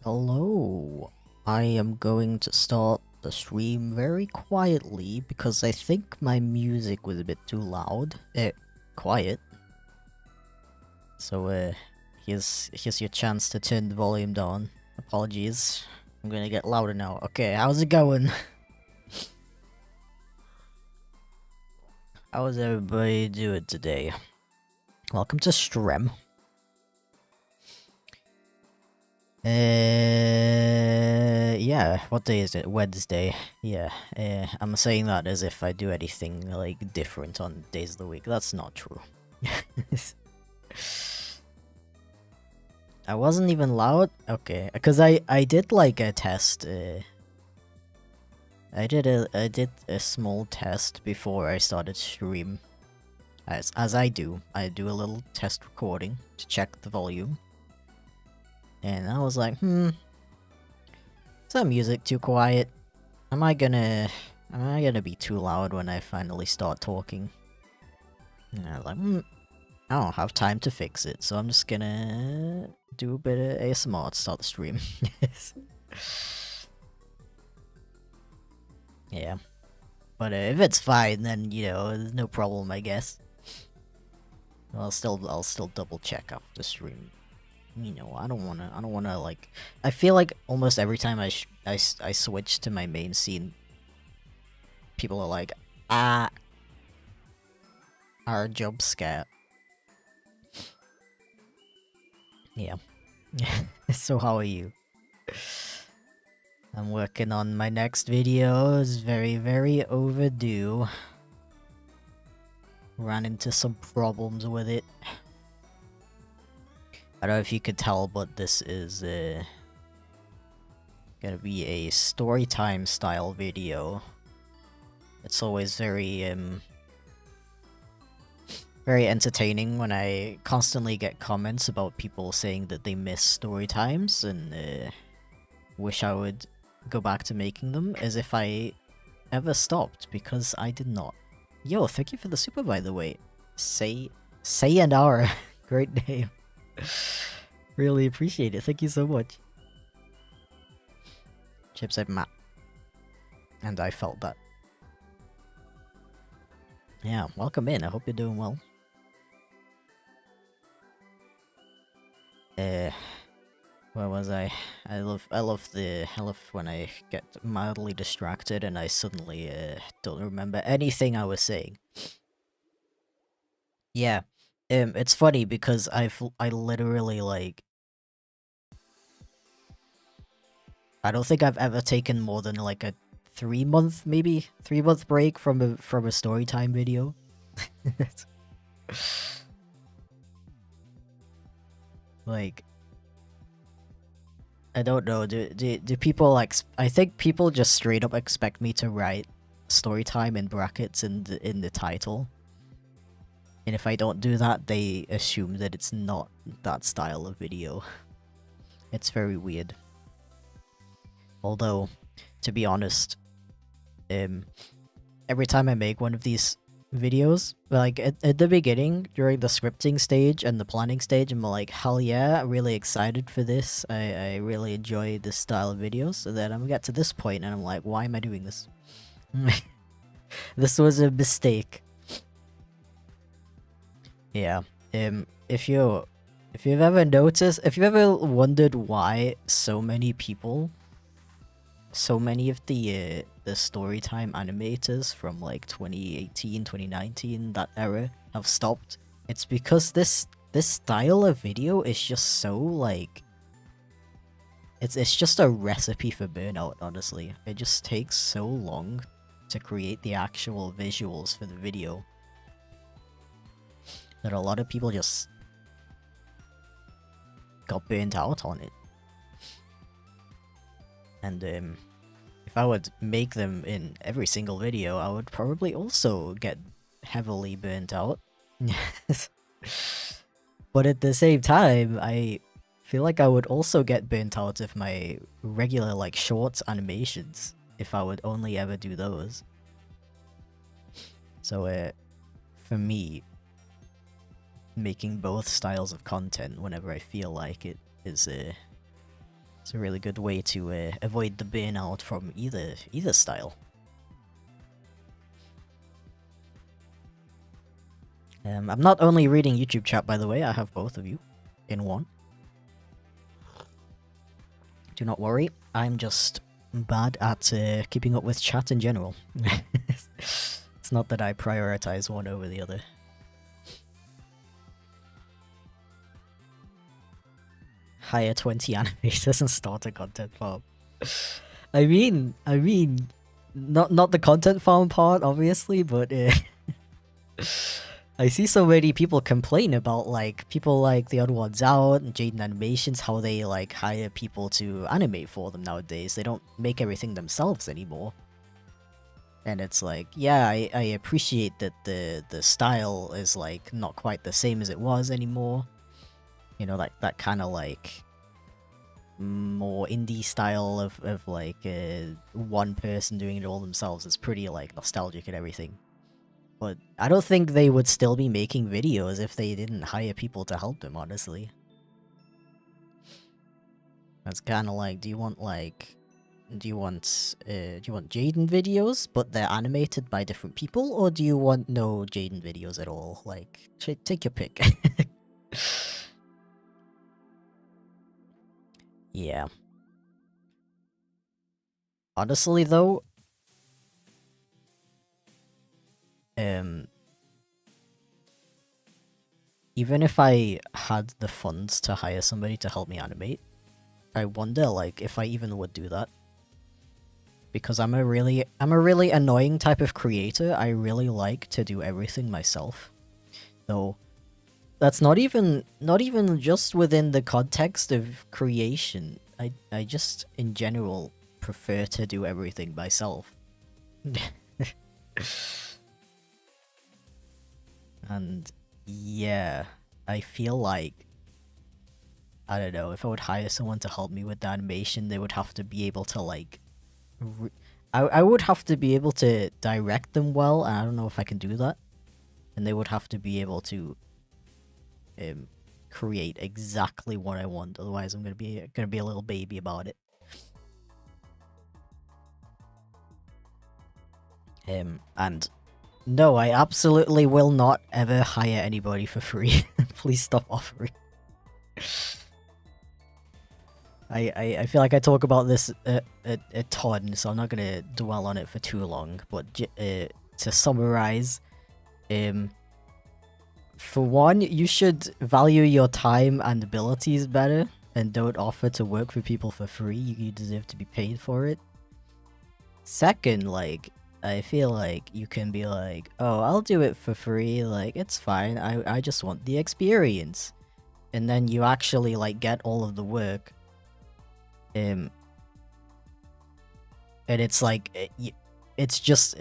Hello. I am going to start the stream very quietly because I think my music was a bit too loud. Quiet. So, here's your chance to turn the volume down. Apologies. I'm gonna get louder now. Okay, how's it going? How's everybody doing today? Welcome to stream. Yeah, what day is it? Wednesday. Yeah, I'm saying that as if I do anything, like, different on days of the week. That's not true. I wasn't even loud? Okay, because I did, like, a test, I did a small test before I started stream. As I do a little test recording to check the volume. And I was like, is that music too quiet? Am I gonna be too loud when I finally start talking? And I was like, I don't have time to fix it, so I'm just gonna do a bit of ASMR to start the stream. Yeah. But if it's fine, then, you know, there's no problem, I guess. I'll still double check after the stream. You know, I don't wanna, like... I feel like almost every time I switch to my main scene, people are like, our job scare. Yeah. So how are you? I'm working on my next video. It's very, very overdue. Ran into some problems with it. I don't know if you could tell, but this is gonna be a story time style video. It's always very very entertaining when I constantly get comments about people saying that they miss story times and wish I would go back to making them, as if I ever stopped, because I did not. Yo, thank you for the super, by the way. Say and aari. Great name. Really appreciate it. Thank you so much. Chip said Matt. And I felt that. Yeah, welcome in. I hope you're doing well. Where was I? I love when I get mildly distracted and I suddenly don't remember anything I was saying. Yeah. It's funny because I literally, like, I don't think I've ever taken more than like a 3-month break from a storytime video. Like, I don't know. Do people like? I think people just straight up expect me to write storytime in brackets in the title, and if I don't do that, they assume that it's not that style of video. It's very weird. Although, to be honest, every time I make one of these videos, like at the beginning, during the scripting stage and the planning stage, I'm like, hell yeah, I'm really excited for this. I really enjoy this style of videos. And then I'm get to this point and I'm like, why am I doing this? This was a mistake. Yeah. If you've ever noticed, if you've ever wondered why so many of the storytime animators from like 2018, 2019, that era have stopped, it's because this style of video is just so, like, it's just a recipe for burnout, honestly. It just takes so long to create the actual visuals for the video that a lot of people just got burnt out on it. And if I would make them in every single video, I would probably also get heavily burnt out. But at the same time, I feel like I would also get burnt out if my regular, like, short animations, if I would only ever do those. So, for me, making both styles of content whenever I feel like it is It's a really good way to avoid the burnout from either style. I'm not only reading YouTube chat, by the way, I have both of you in one. Do not worry, I'm just bad at keeping up with chat in general. It's not that I prioritize one over the other. Hire 20 animators and start a content farm. I mean, not the content farm part, obviously, but I see so many people complain about, like, people like The Odd Ones Out and Jaden Animations, how they, like, hire people to animate for them nowadays. They don't make everything themselves anymore. And it's like, yeah, I appreciate that the style is, like, not quite the same as it was anymore. You know, like, that kind of, like, more indie style of like, one person doing it all themselves is pretty, like, nostalgic and everything. But I don't think they would still be making videos if they didn't hire people to help them, honestly. That's kind of like, do you want Jaden videos, but they're animated by different people, or do you want no Jaden videos at all? Like, take your pick. Yeah. Honestly, though, even if I had the funds to hire somebody to help me animate, I wonder, like, if I even would do that. Because I'm a really annoying type of creator. I really like to do everything myself. Though that's not even just within the context of creation. I just in general prefer to do everything myself. And yeah, I feel like, I don't know, if I would hire someone to help me with the animation, they would have to be able to, like, I would have to be able to direct them well, and I don't know if I can do that. And they would have to be able to create exactly what I want, otherwise I'm gonna be a little baby about it. And no, I absolutely will not ever hire anybody for free. Please stop offering. I feel like I talk about this a ton, so I'm not gonna dwell on it for too long. But to summarize, for one, you should value your time and abilities better, and don't offer to work for people for free. You deserve to be paid for it. Second, like, I feel like you can be like, oh, I'll do it for free, like, it's fine, I just want the experience. And then you actually, like, get all of the work. And it's like, it's just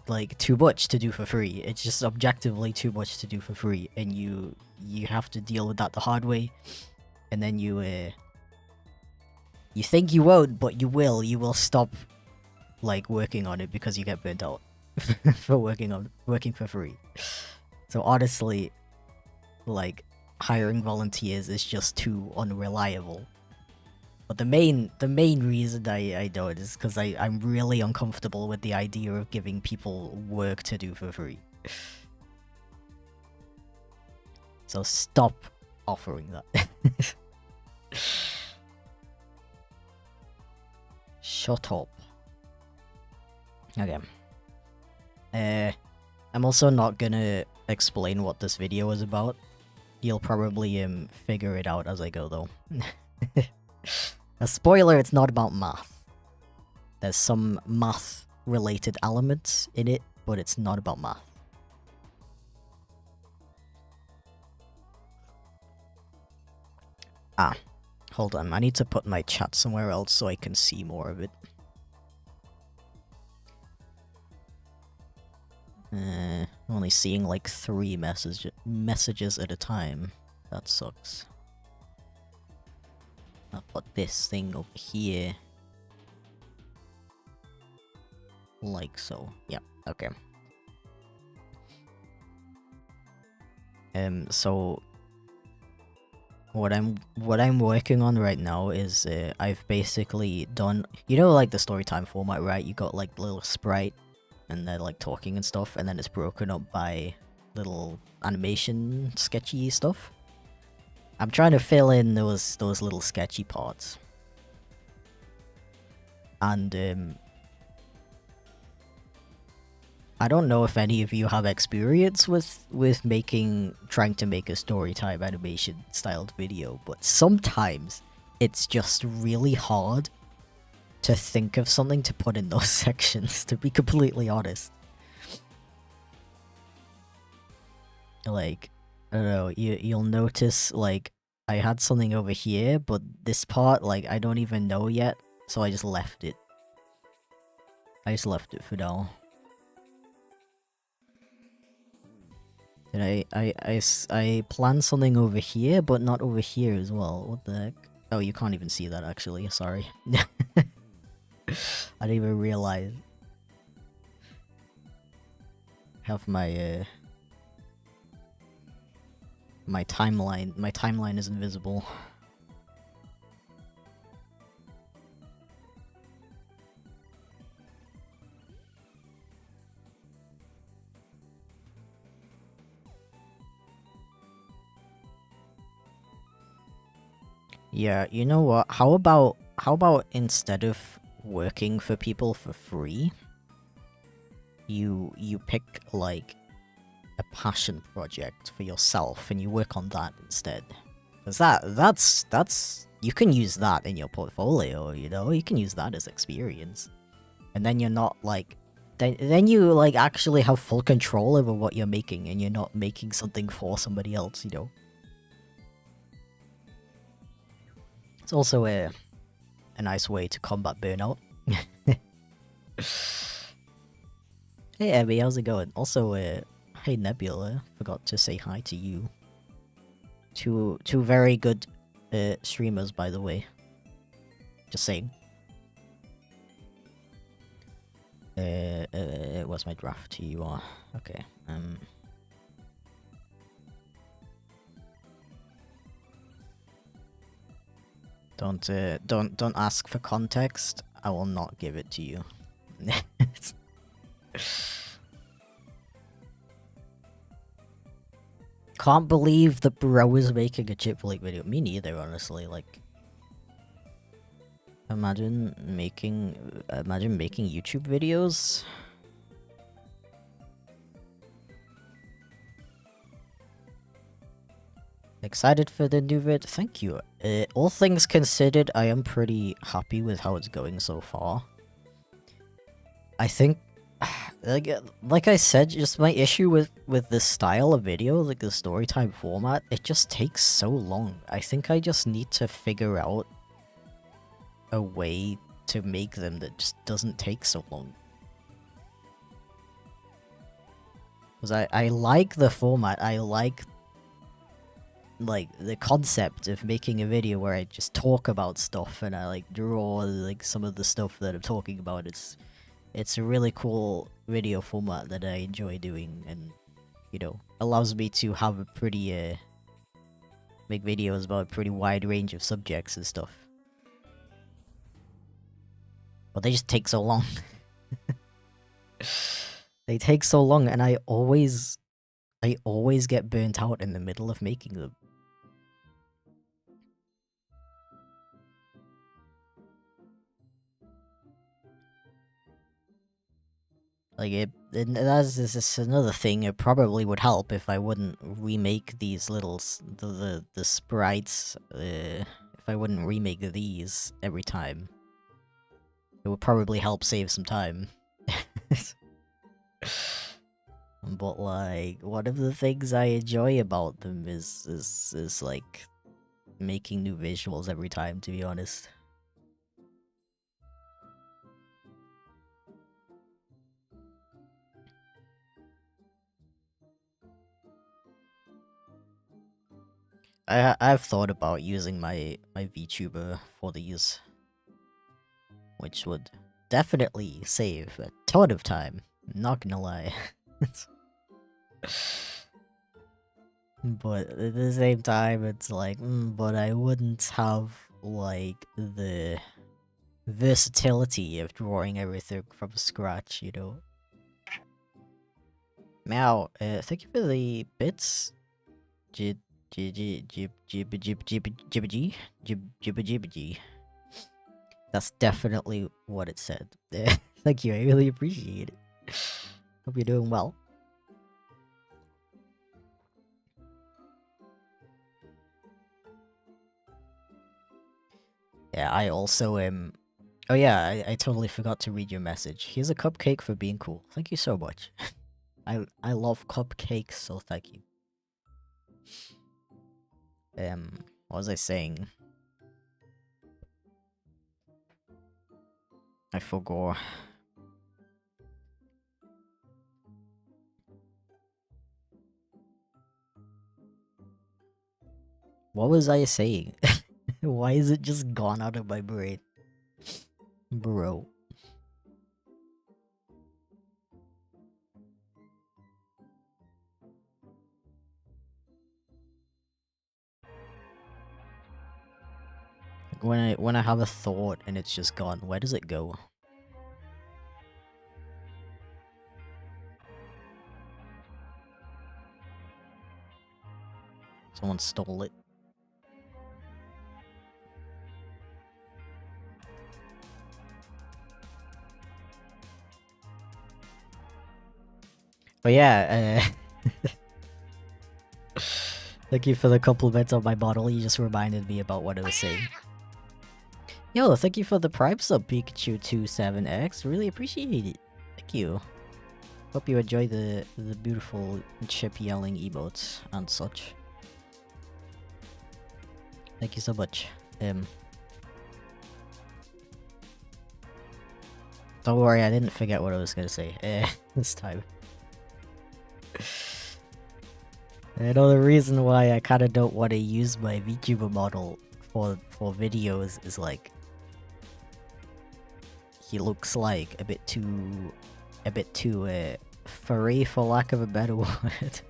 like too much to do for free. It's just objectively too much to do for free, and you have to deal with that the hard way. And then you think you won't, but you will. You will stop, like, working on it because you get burnt out for working for free. So honestly, like, hiring volunteers is just too unreliable. But the main reason I do it is because I'm really uncomfortable with the idea of giving people work to do for free. So stop offering that. Shut up. Okay. I'm also not gonna explain what this video is about. You'll probably figure it out as I go, though. A spoiler, it's not about math. There's some math-related elements in it, but it's not about math. Ah, hold on. I need to put my chat somewhere else so I can see more of it. I'm only seeing like 3 messages at a time. That sucks. I'll put this thing over here. Like so. Yeah, okay. So what I'm working on right now is I've basically done, you know, like the storytime format, right? You got like the little sprite and they're like talking and stuff, and then it's broken up by little animation sketchy stuff. I'm trying to fill in those little sketchy parts. And I don't know if any of you have experience with trying to make a storytime animation styled video, but sometimes it's just really hard to think of something to put in those sections, to be completely honest. Like, I don't know, you'll notice, like, I had something over here, but this part, like, I don't even know yet, so I just left it. I just left it for now. And I planned something over here, but not over here as well. What the heck? Oh, you can't even see that, actually. Sorry. I didn't even realize. Have my, my timeline is invisible. Yeah, you know what? How about instead of working for people for free, you pick like a passion project for yourself and you work on that instead. Cause that's you can use that in your portfolio, you know? You can use that as experience. And then you're not like then you like actually have full control over what you're making and you're not making something for somebody else, you know? It's also a nice way to combat burnout. Hey Abby, how's it going? Also, hey Nebula, forgot to say hi to you. Two very good streamers, by the way. Just saying. Where's my draft? Here you are. Okay. Don't ask for context. I will not give it to you. Can't believe the bro is making a chipflake video. Me neither, honestly. Like, imagine making YouTube videos. Excited for the new vid? Thank you. All things considered, I am pretty happy with how it's going so far. I think, like I said, just my issue with this style of video, like the storytime format, it just takes so long. I think I just need to figure out a way to make them that just doesn't take so long. Because I like the format, I like the concept of making a video where I just talk about stuff and I like draw like some of the stuff that I'm talking about. It's a really cool video format that I enjoy doing, and you know, allows me to have a pretty make videos about a pretty wide range of subjects and stuff. But they just take so long. They take so long, and I always get burnt out in the middle of making them. Like that's another thing. It probably would help if I wouldn't remake these little the sprites. If I wouldn't remake these every time, it would probably help save some time. But like, one of the things I enjoy about them is like making new visuals every time. To be honest. I've thought about using my VTuber for these, which would definitely save a ton of time. I'm not gonna lie. But at the same time, it's like, but I wouldn't have, like, the versatility of drawing everything from scratch, you know? Meow, thank you for the bits. Jib, jib, jib, jib, jib, jib, jib, jib, jib, jib, jib. That's definitely what it said. Thank you, I really appreciate it. Hope you're doing well. Yeah, I also am. Oh yeah, I totally forgot to read your message. Here's a cupcake for being cool. Thank you so much. I love cupcakes, so thank you. What was I saying? I forgot. What was I saying? Why is it just gone out of my brain? Bro. When I have a thought and it's just gone, where does it go? Someone stole it. But yeah, thank you for the compliment on my bottle. You just reminded me about what I was saying. Yo, thank you for the Prime sub, Pikachu27X. Really appreciate it. Thank you. Hope you enjoy the beautiful chip yelling emotes and such. Thank you so much. Don't worry, I didn't forget what I was gonna say. This time. I know the reason why I kind of don't want to use my VTuber model for videos is like he looks like a bit too furry, for lack of a better word.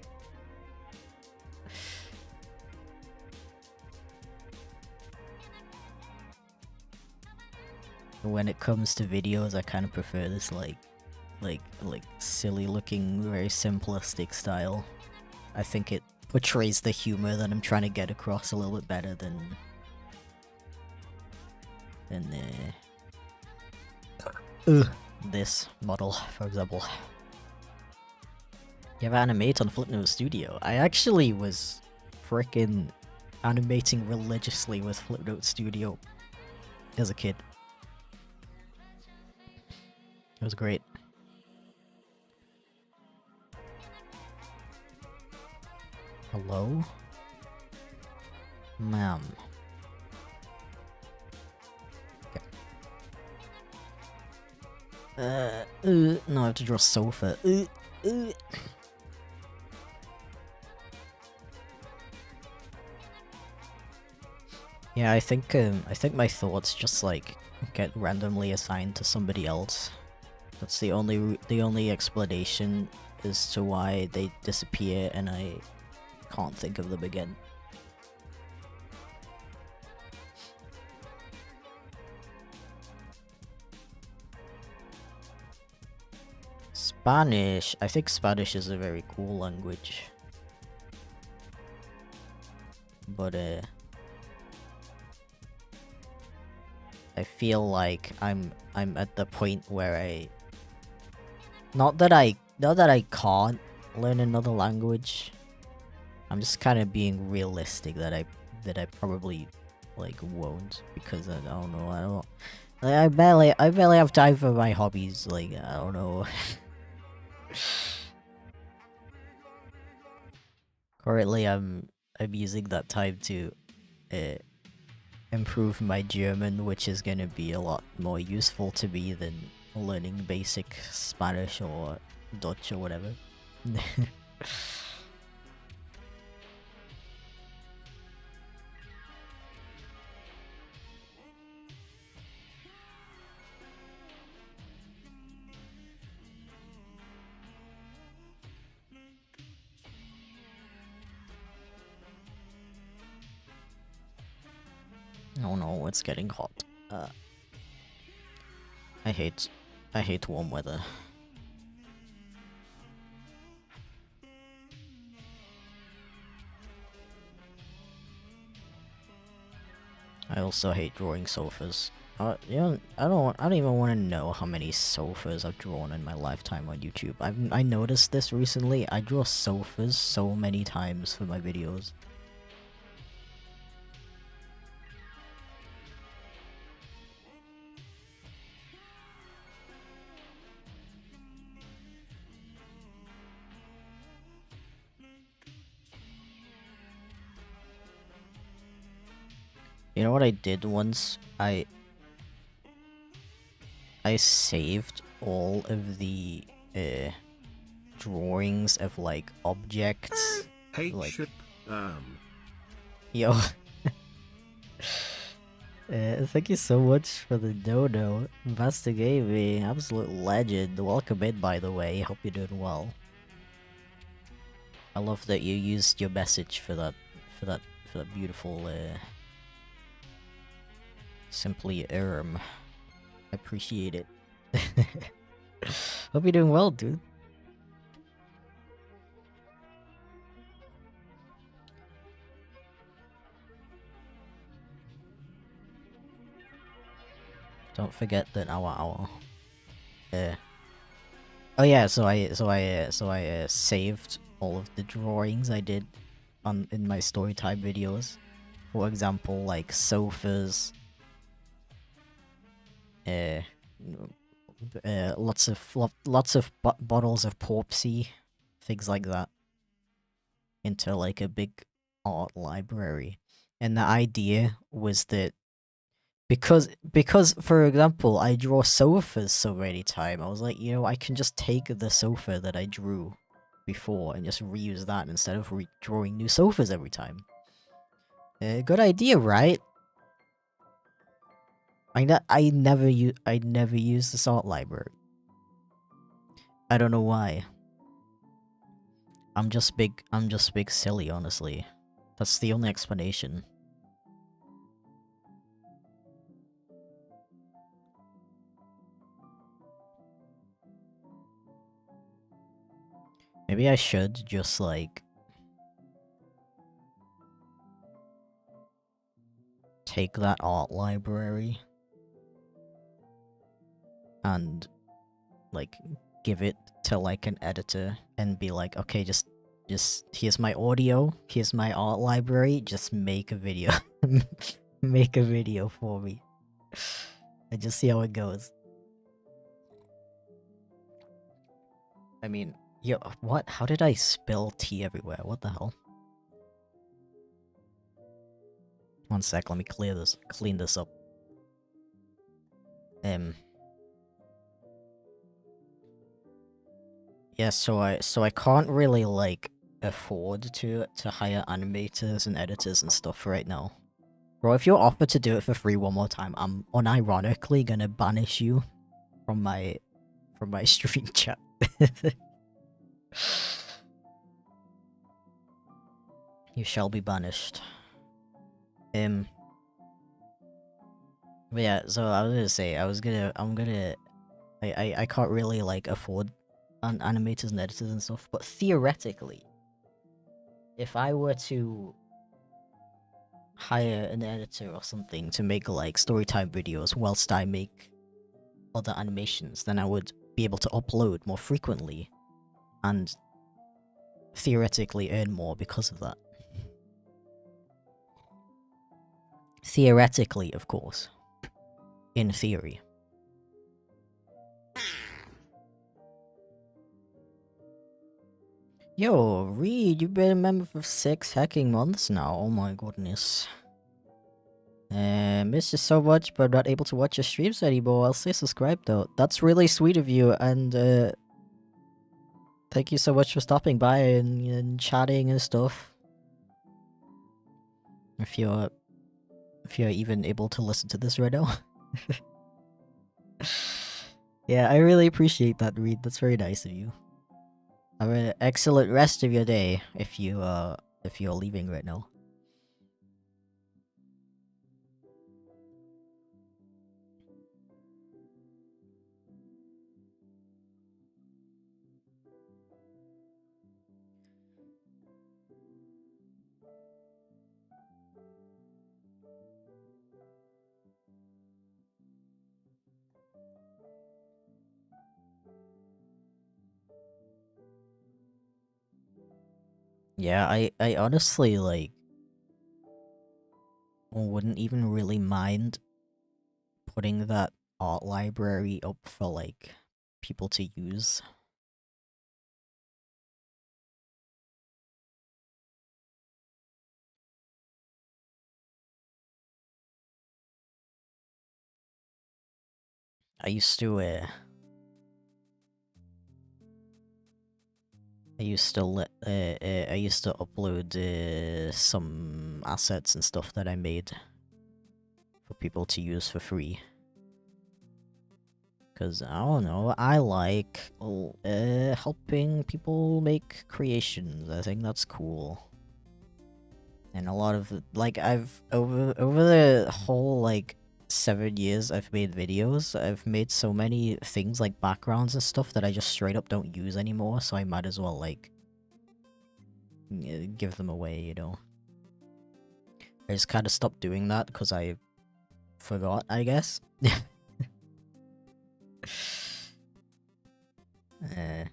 When it comes to videos, I kind of prefer this like silly looking, very simplistic style. I think it portrays the humor that I'm trying to get across a little bit better than this model, for example. You have animate on Flipnote Studio. I actually was frickin' animating religiously with Flipnote Studio as a kid. It was great. Hello? Ma'am. Okay. No, I have to draw sofa. Yeah, I think my thoughts just like get randomly assigned to somebody else. That's the only explanation as to why they disappear and I can't think of them again. Spanish. I think Spanish is a very cool language. But I feel like I'm at the point where not that I can't learn another language. I'm just kind of being realistic that I probably like won't, because I don't know, I barely have time for my hobbies, like I don't know. Currently I'm using that time to improve my German, which is gonna be a lot more useful to me than learning basic Spanish or Dutch or whatever. Oh no, it's getting hot. I hate warm weather. I also hate drawing sofas. I don't even want to know how many sofas I've drawn in my lifetime on YouTube. I noticed this recently. I draw sofas so many times for my videos. You know what I did once? I saved all of the drawings of like objects. Hey, Like, chip, yo, thank you so much for the dodo. Master Gaming, absolute legend. Welcome in, by the way. Hope you're doing well. I love that you used your message for that, for that beautiful, simply I appreciate it. Hope you're doing well, dude. Don't forget that our oh yeah, so I saved all of the drawings I did in my storytime videos. For example, like sofas, uh, lots of bottles of Popsy, things like that, into like a big art library. And the idea was that because for example I draw sofas so many times, I was like, you know, I can just take the sofa that I drew before and just reuse that instead of drawing new sofas every time. Good idea, right? I never use the salt library. I don't know why. I'm just big silly, honestly. That's the only explanation. Maybe I should just like take that art library and like give it to like an editor and be like, okay, just here's my audio, here's my art library, just make a video. Make a video for me. And just see how it goes. I mean, yo, what? How did I spill tea everywhere? What the hell? One sec, let me clean this up. Yeah, so I can't really like afford to hire animators and editors and stuff right now. Bro, if you're offered to do it for free one more time, I'm unironically gonna banish you from my stream chat. You shall be banished. But yeah, so I was gonna say, I can't really like afford animators and editors and stuff, but theoretically, if I were to hire an editor or something to make like storytime videos whilst I make other animations, then I would be able to upload more frequently and theoretically earn more because of that. Theoretically, of course. In theory. Yo, Reed, you've been a member for 6 hacking months now. Oh my goodness. Miss you so much, but I'm not able to watch your streams anymore. I'll stay subscribed though. That's really sweet of you, and thank you so much for stopping by and chatting and stuff. If you're even able to listen to this right now. Yeah, I really appreciate that, Reed. That's very nice of you. Have an excellent rest of your day if you're leaving right now. Yeah, I honestly, like, wouldn't even really mind putting that art library up for, like, people to use. I used to, I used to upload, some assets and stuff that I made for people to use for free. Cause I don't know, I like helping people make creations. I think that's cool. And a lot of like I've over the whole like 7 years I've made videos, I've made so many things like backgrounds and stuff that I just straight up don't use anymore, so I might as well like give them away, you know. I just kind of stopped doing that because I forgot, I guess. uh,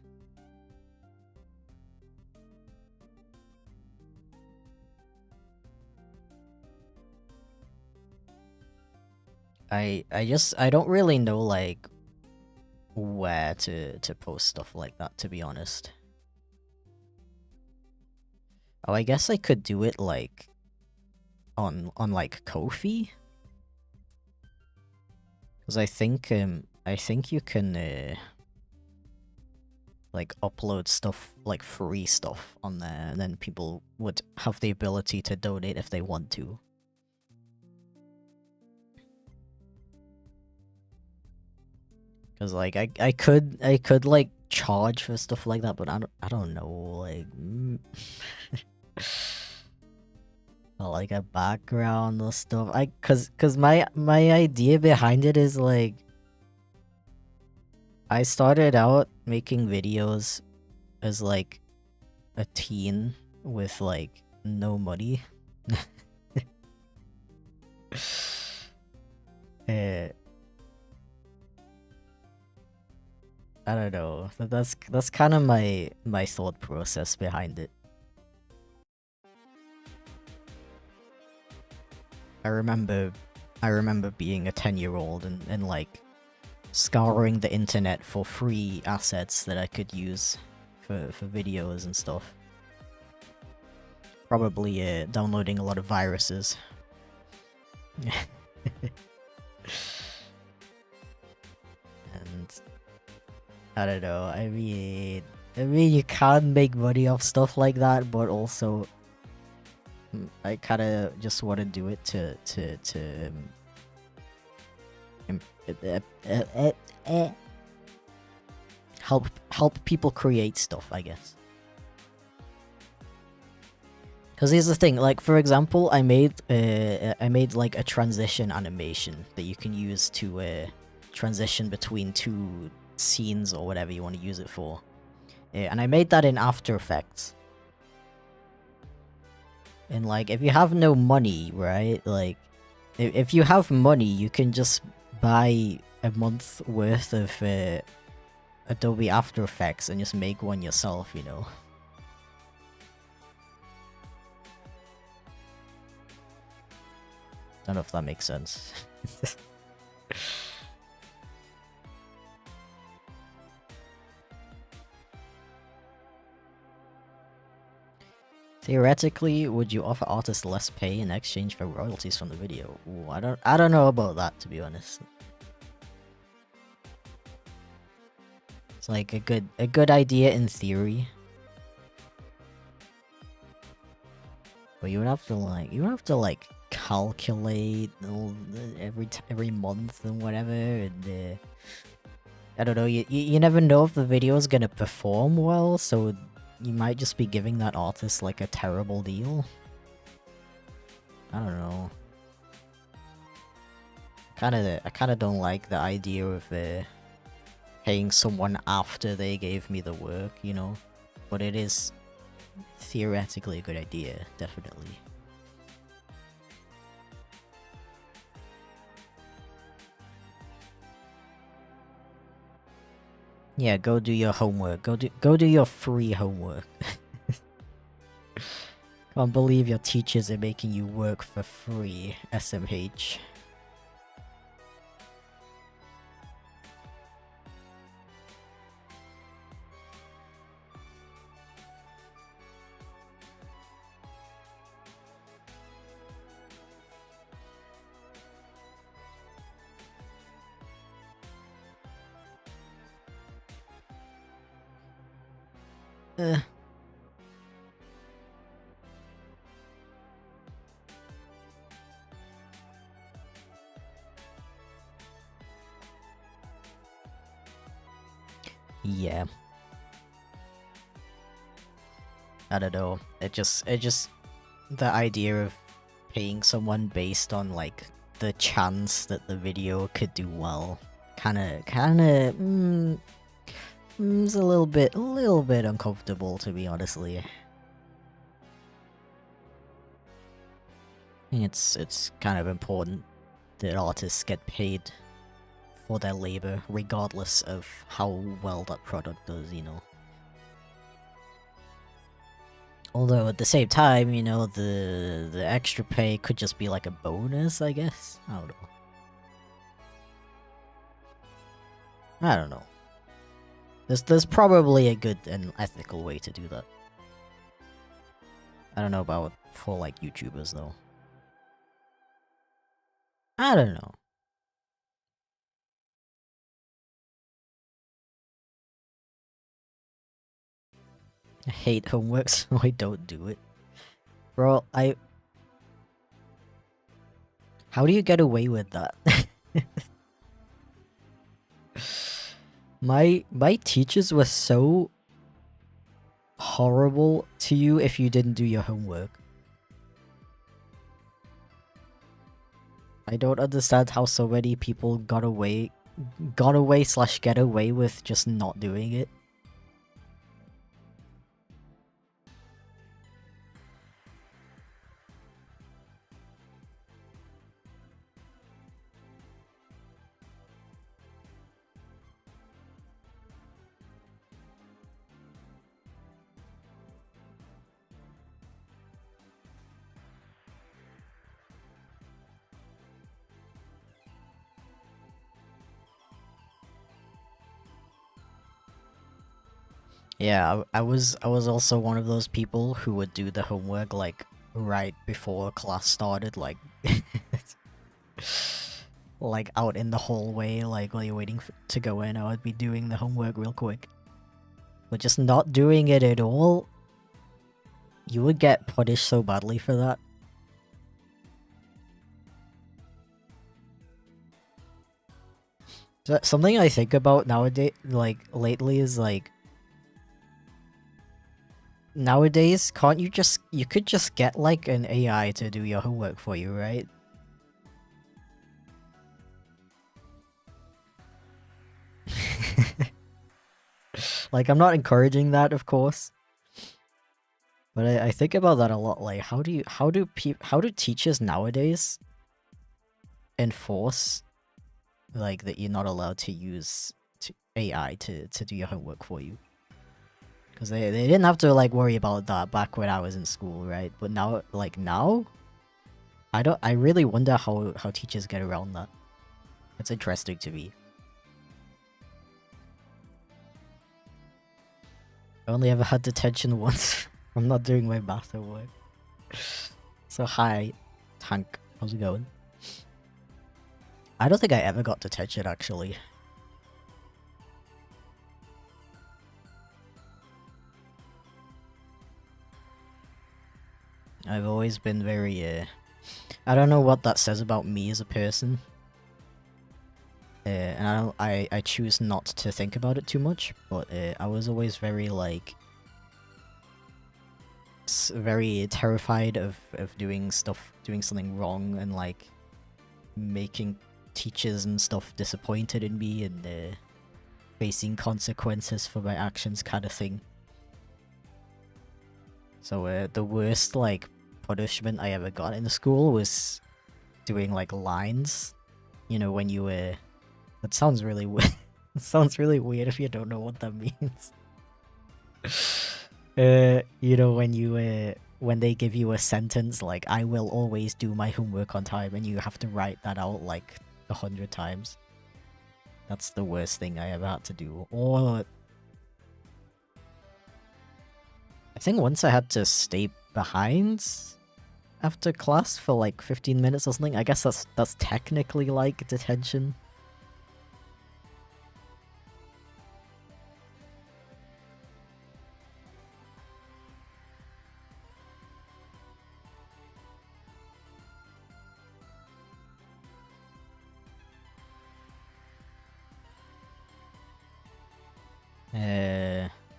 I don't really know like where to post stuff like that, to be honest. Oh, I guess I could do it like on like Ko-fi, because I think you can like upload stuff like free stuff on there, and then people would have the ability to donate if they want to. Because like I could like charge for stuff like that, but I don't know, like like a background or stuff. Cause my idea behind it is like I started out making videos as like a teen with like no money. uh, I don't know. That's kind of my thought process behind it. I remember I remember being a 10-year-old and like scouring the internet for free assets that I could use for videos and stuff. Probably downloading a lot of viruses. And I don't know, I mean you can make money off stuff like that, but also I kind of just want to do it to im- uh, uh, uh, uh, help people create stuff, I guess. Because here's the thing, like for example, I made like a transition animation that you can use to transition between two scenes or whatever you want to use it for, and I made that in After Effects. And like, if you have no money, right? Like, if you have money, you can just buy a month worth of Adobe After Effects and just make one yourself, you know. Don't know if that makes sense. Theoretically, would you offer artists less pay in exchange for royalties from the video? Ooh, I don't know about that, to be honest. It's like a good idea in theory. But you would have to like calculate every month and whatever, and I don't know, you never know if the video is gonna perform well, so you might just be giving that artist like a terrible deal. I don't know. I kinda don't like the idea of paying someone after they gave me the work, you know? But it is theoretically a good idea, definitely. Yeah, go do your homework. Go do your free homework. Can't believe your teachers are making you work for free, SMH. Uh, yeah. I don't know. The idea of paying someone based on, like, the chance that the video could do well, it's a little bit uncomfortable, to be honestly. I think it's kind of important that artists get paid for their labor, regardless of how well that product does, you know. Although at the same time, you know, the extra pay could just be like a bonus, I guess. I don't know. I don't know. There's probably a good and ethical way to do that. I don't know about for like YouTubers though. I don't know. I hate homework, so I don't do it. Bro, how do you get away with that? My teachers were so horrible to you if you didn't do your homework. I don't understand how so many people got away slash get away with just not doing it. Yeah, I was also one of those people who would do the homework like right before class started, like like out in the hallway, like while you're waiting to go in, I would be doing the homework real quick. But just not doing it at all, you would get punished so badly for that. So something I think about nowadays, like lately, is like nowadays, can't you could just get like an AI to do your homework for you, right? Like, I'm not encouraging that, of course. But I think about that a lot, like how do teachers nowadays enforce like that you're not allowed to use AI to do your homework for you? Because they didn't have to like worry about that back when I was in school, right? But now, like now, I really wonder how teachers get around that. It's interesting to me. I only ever had detention once. I'm not doing my math homework. So hi, Tank. How's it going? I don't think I ever got detention actually. I've always been very I don't know what that says about me as a person. And I choose not to think about it too much, but I was always very like very terrified of doing something wrong and like making teachers and stuff disappointed in me and facing consequences for my actions kind of thing. So the worst like punishment I ever got in school was doing like lines. You know, when you that sounds really weird. It sounds really weird if you don't know what that means. You know, when they give you a sentence like "I will always do my homework on time" and you have to write that out like 100 times. That's the worst thing I ever had to do. Or I think once I had to stay behind after class for like 15 minutes or something. I guess that's technically like detention.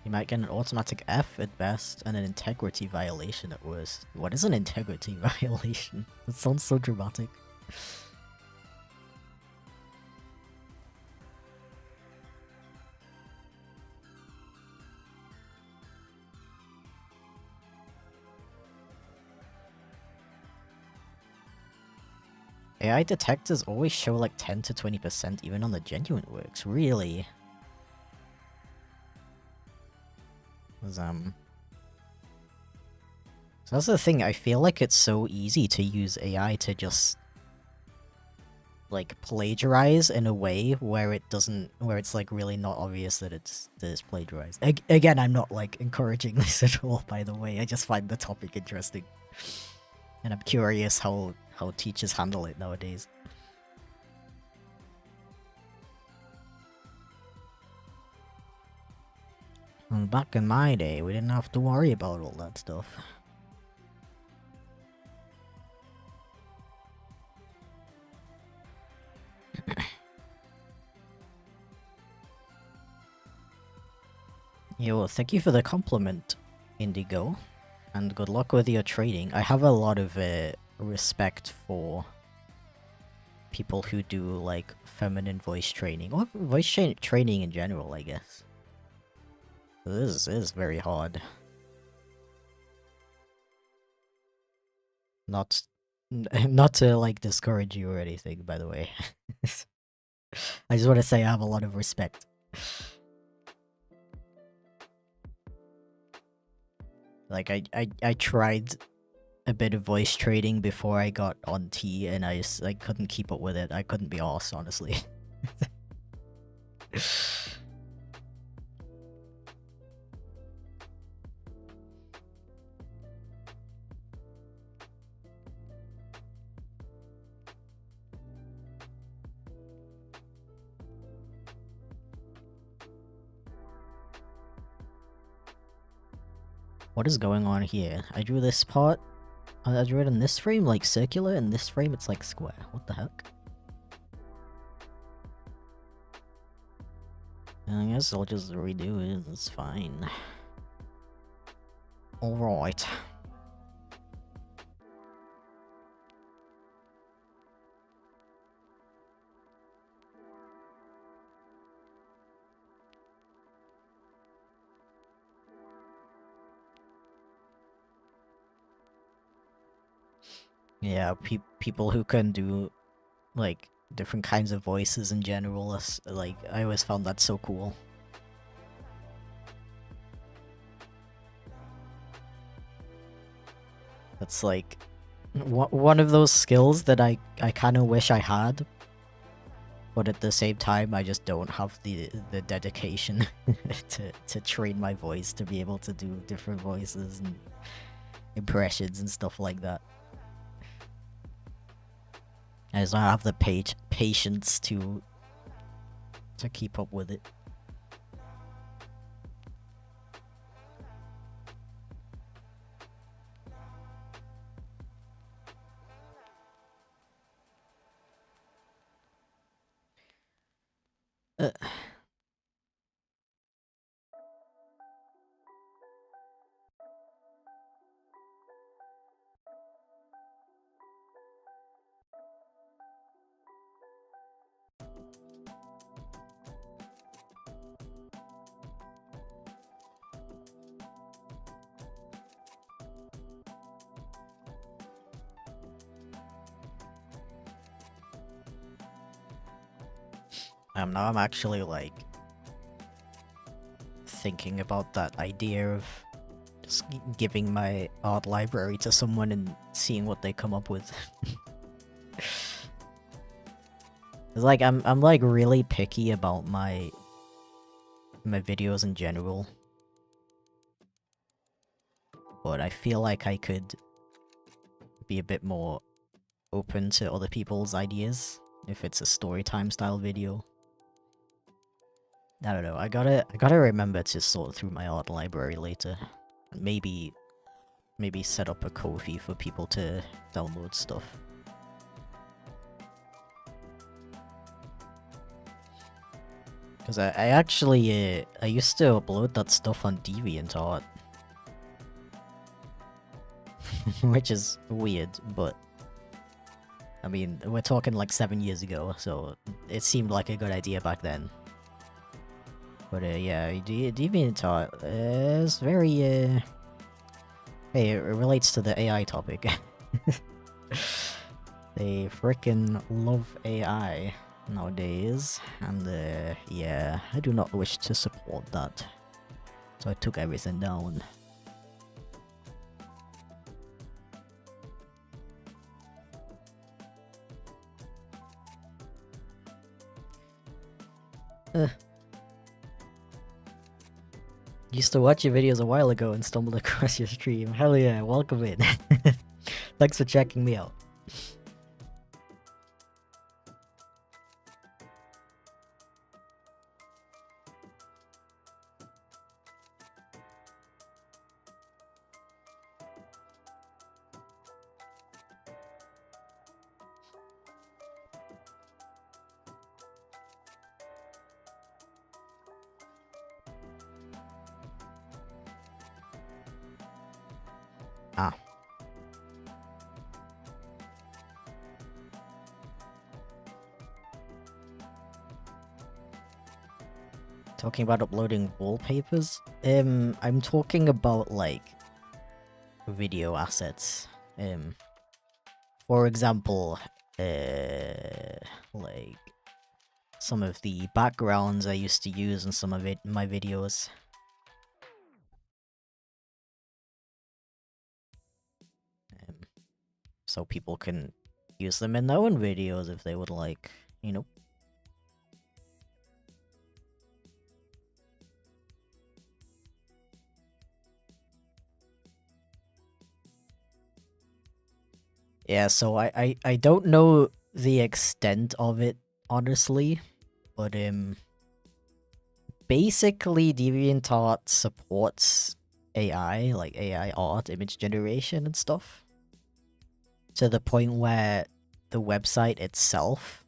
You might get an automatic F at best and an integrity violation at worst. What is an integrity violation? That sounds so dramatic. AI detectors always show like 10 to 20% even on the genuine works. Really? 'Cause, so that's the thing, I feel like it's so easy to use AI to just like plagiarize in a way where it doesn't, where it's like really not obvious that it's plagiarized. Again, I'm not like encouraging this at all, by the way. I just find the topic interesting, and I'm curious how teachers handle it nowadays. And back in my day, we didn't have to worry about all that stuff. Yo, thank you for the compliment, Indigo, and good luck with your trading. I have a lot of respect for people who do like feminine voice training, or voice training in general, I guess. This is very hard. Not not to like discourage you or anything, by the way. I just want to say I have a lot of respect. Like I tried a bit of voice trading before I got on T, and I couldn't keep up with it. I couldn't be arsed, honestly. What is going on here? I drew this part. I drew it in this frame like circular, and this frame it's like square. What the heck? I guess I'll just redo it. It's fine. Alright. Yeah, people who can do like different kinds of voices in general, like I always found that so cool. That's like one of those skills that I kind of wish I had, but at the same time I just don't have the dedication to train my voice to be able to do different voices and impressions and stuff like that. I just don't have the patience to keep up with it. Uh, Now I'm actually like thinking about that idea of just giving my art library to someone and seeing what they come up with. It's like I'm like really picky about my videos in general. But I feel like I could be a bit more open to other people's ideas if it's a story time style video. I don't know, I gotta remember to sort through my art library later. Maybe set up a Ko-fi for people to download stuff. Because I actually, I used to upload that stuff on DeviantArt. Which is weird, but... I mean, we're talking like 7 years ago, so it seemed like a good idea back then. But yeah, DeviantArt is very, Hey, it relates to the AI topic. They frickin' love AI nowadays, and yeah, I do not wish to support that. So I took everything down. Used to watch your videos a while ago and stumbled across your stream. Hell yeah, welcome in. Thanks for checking me out. Ah. Talking about uploading wallpapers? I'm talking about, like, video assets. For example, like, some of the backgrounds I used to use in some of my videos. So people can use them in their own videos if they would like, you know. Yeah, so I don't know the extent of it, honestly, but basically DeviantArt supports AI, like AI art, image generation and stuff, to the point where the website itself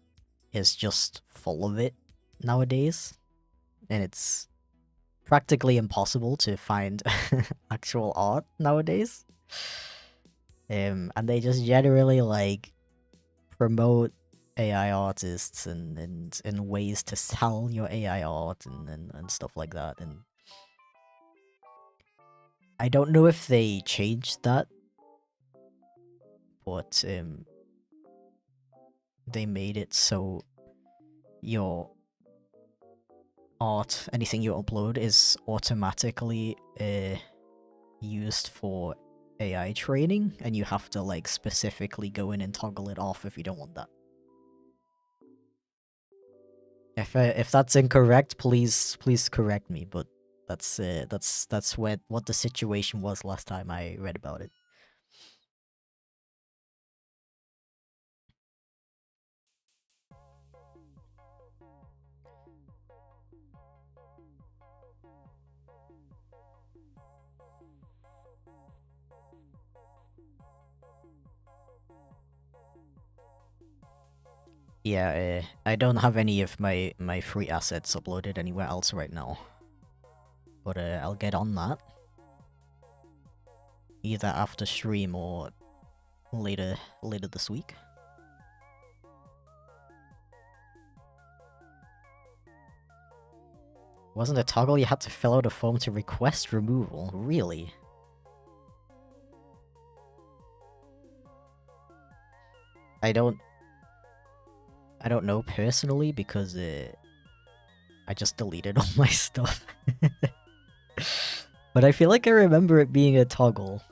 is just full of it nowadays, and it's practically impossible to find actual art nowadays. And they just generally like promote AI artists and ways to sell your AI art and stuff like that. And I don't know if they changed that, but they made it so your art, anything you upload, is automatically used for AI training, and you have to like specifically go in and toggle it off if you don't want that. If that's incorrect, please correct me. But that's what the situation was last time I read about it. Yeah, I don't have any of my free assets uploaded anywhere else right now, but I'll get on that either after stream or later this week. Wasn't a toggle you had to fill out a form to request removal? Really? I don't know personally because I just deleted all my stuff. But I feel like I remember it being a toggle.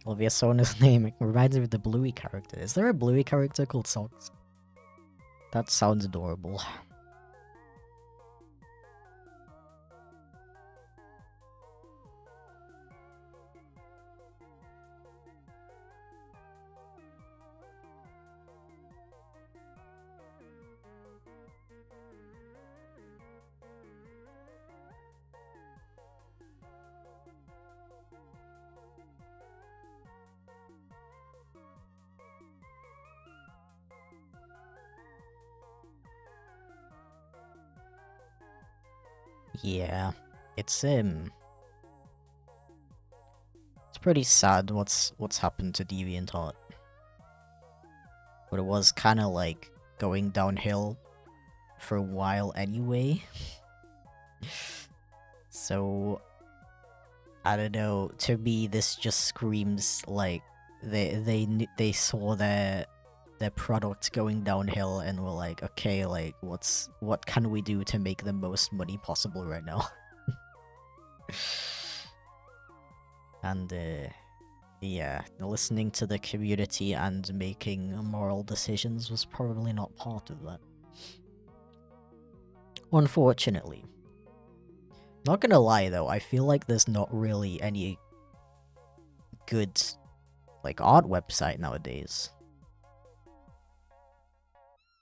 Olivia Sona's name, it reminds me of the Bluey character. Is there a Bluey character called Socks? That sounds adorable. Yeah, it's pretty sad what's happened to DeviantArt. But it was kind of like going downhill for a while anyway. So I don't know. To me, this just screams like they saw their product going downhill and were like, okay, like what can we do to make the most money possible right now? And yeah, listening to the community and making moral decisions was probably not part of that. Unfortunately. Not gonna lie though, I feel like there's not really any good, like, art website nowadays.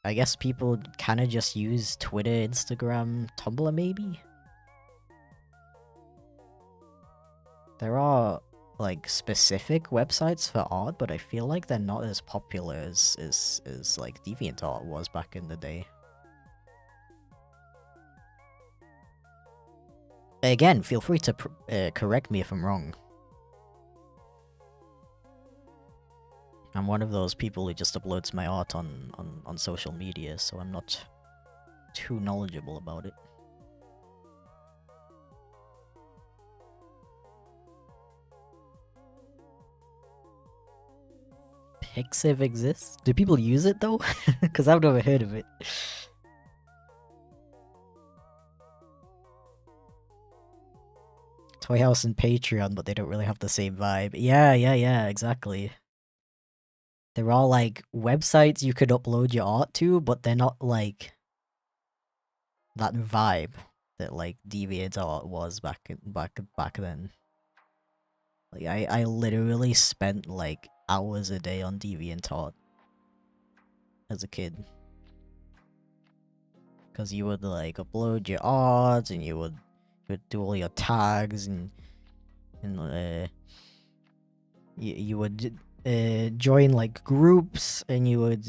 I guess people kinda just use Twitter, Instagram, Tumblr maybe? There are, like, specific websites for art, but I feel like they're not as popular as like, DeviantArt was back in the day. Again, feel free to correct me if I'm wrong. I'm one of those people who just uploads my art on social media, so I'm not too knowledgeable about it. Pixiv exists? Do people use it though? Because I've never heard of it. Toy House and Patreon, but they don't really have the same vibe. Yeah, exactly. They're all like websites you could upload your art to, but they're not like that vibe that like DeviantArt was back then. Like I literally spent like hours a day on DeviantArt as a kid. Because you would like upload your art and you would do all your tags and you would join like groups and you would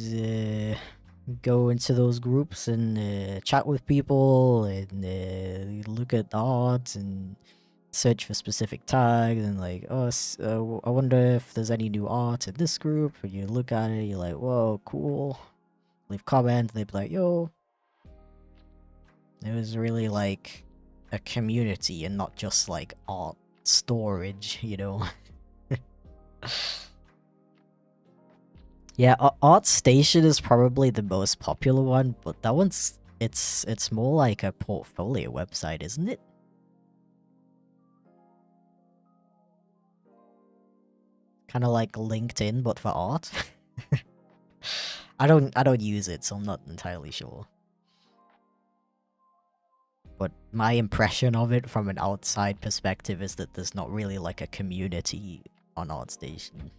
go into those groups and chat with people and look at art and search for specific tags and like, oh, I wonder if there's any new art in this group. And you look at it, you're like, whoa, cool. Leave comments, they'd be like, yo. It was really like a community and not just like art storage, you know? Yeah, ArtStation is probably the most popular one, but that one's it's more like a portfolio website, isn't it? Kind of like LinkedIn, but for art. I don't use it, so I'm not entirely sure. But my impression of it from an outside perspective is that there's not really like a community on ArtStation.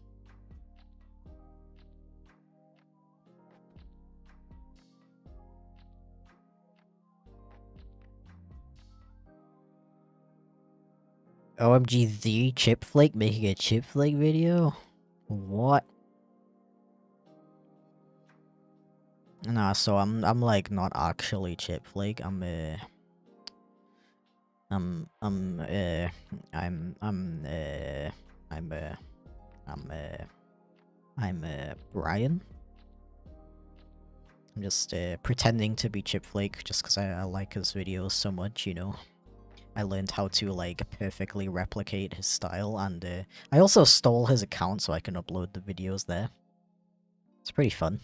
OMG, the chipflake making a chipflake video? What? Nah, so I'm like not actually chipflake. I'm Brian. I'm just pretending to be chipflake just because I like his videos so much, you know. I learned how to, like, perfectly replicate his style, and I also stole his account so I can upload the videos there. It's pretty fun.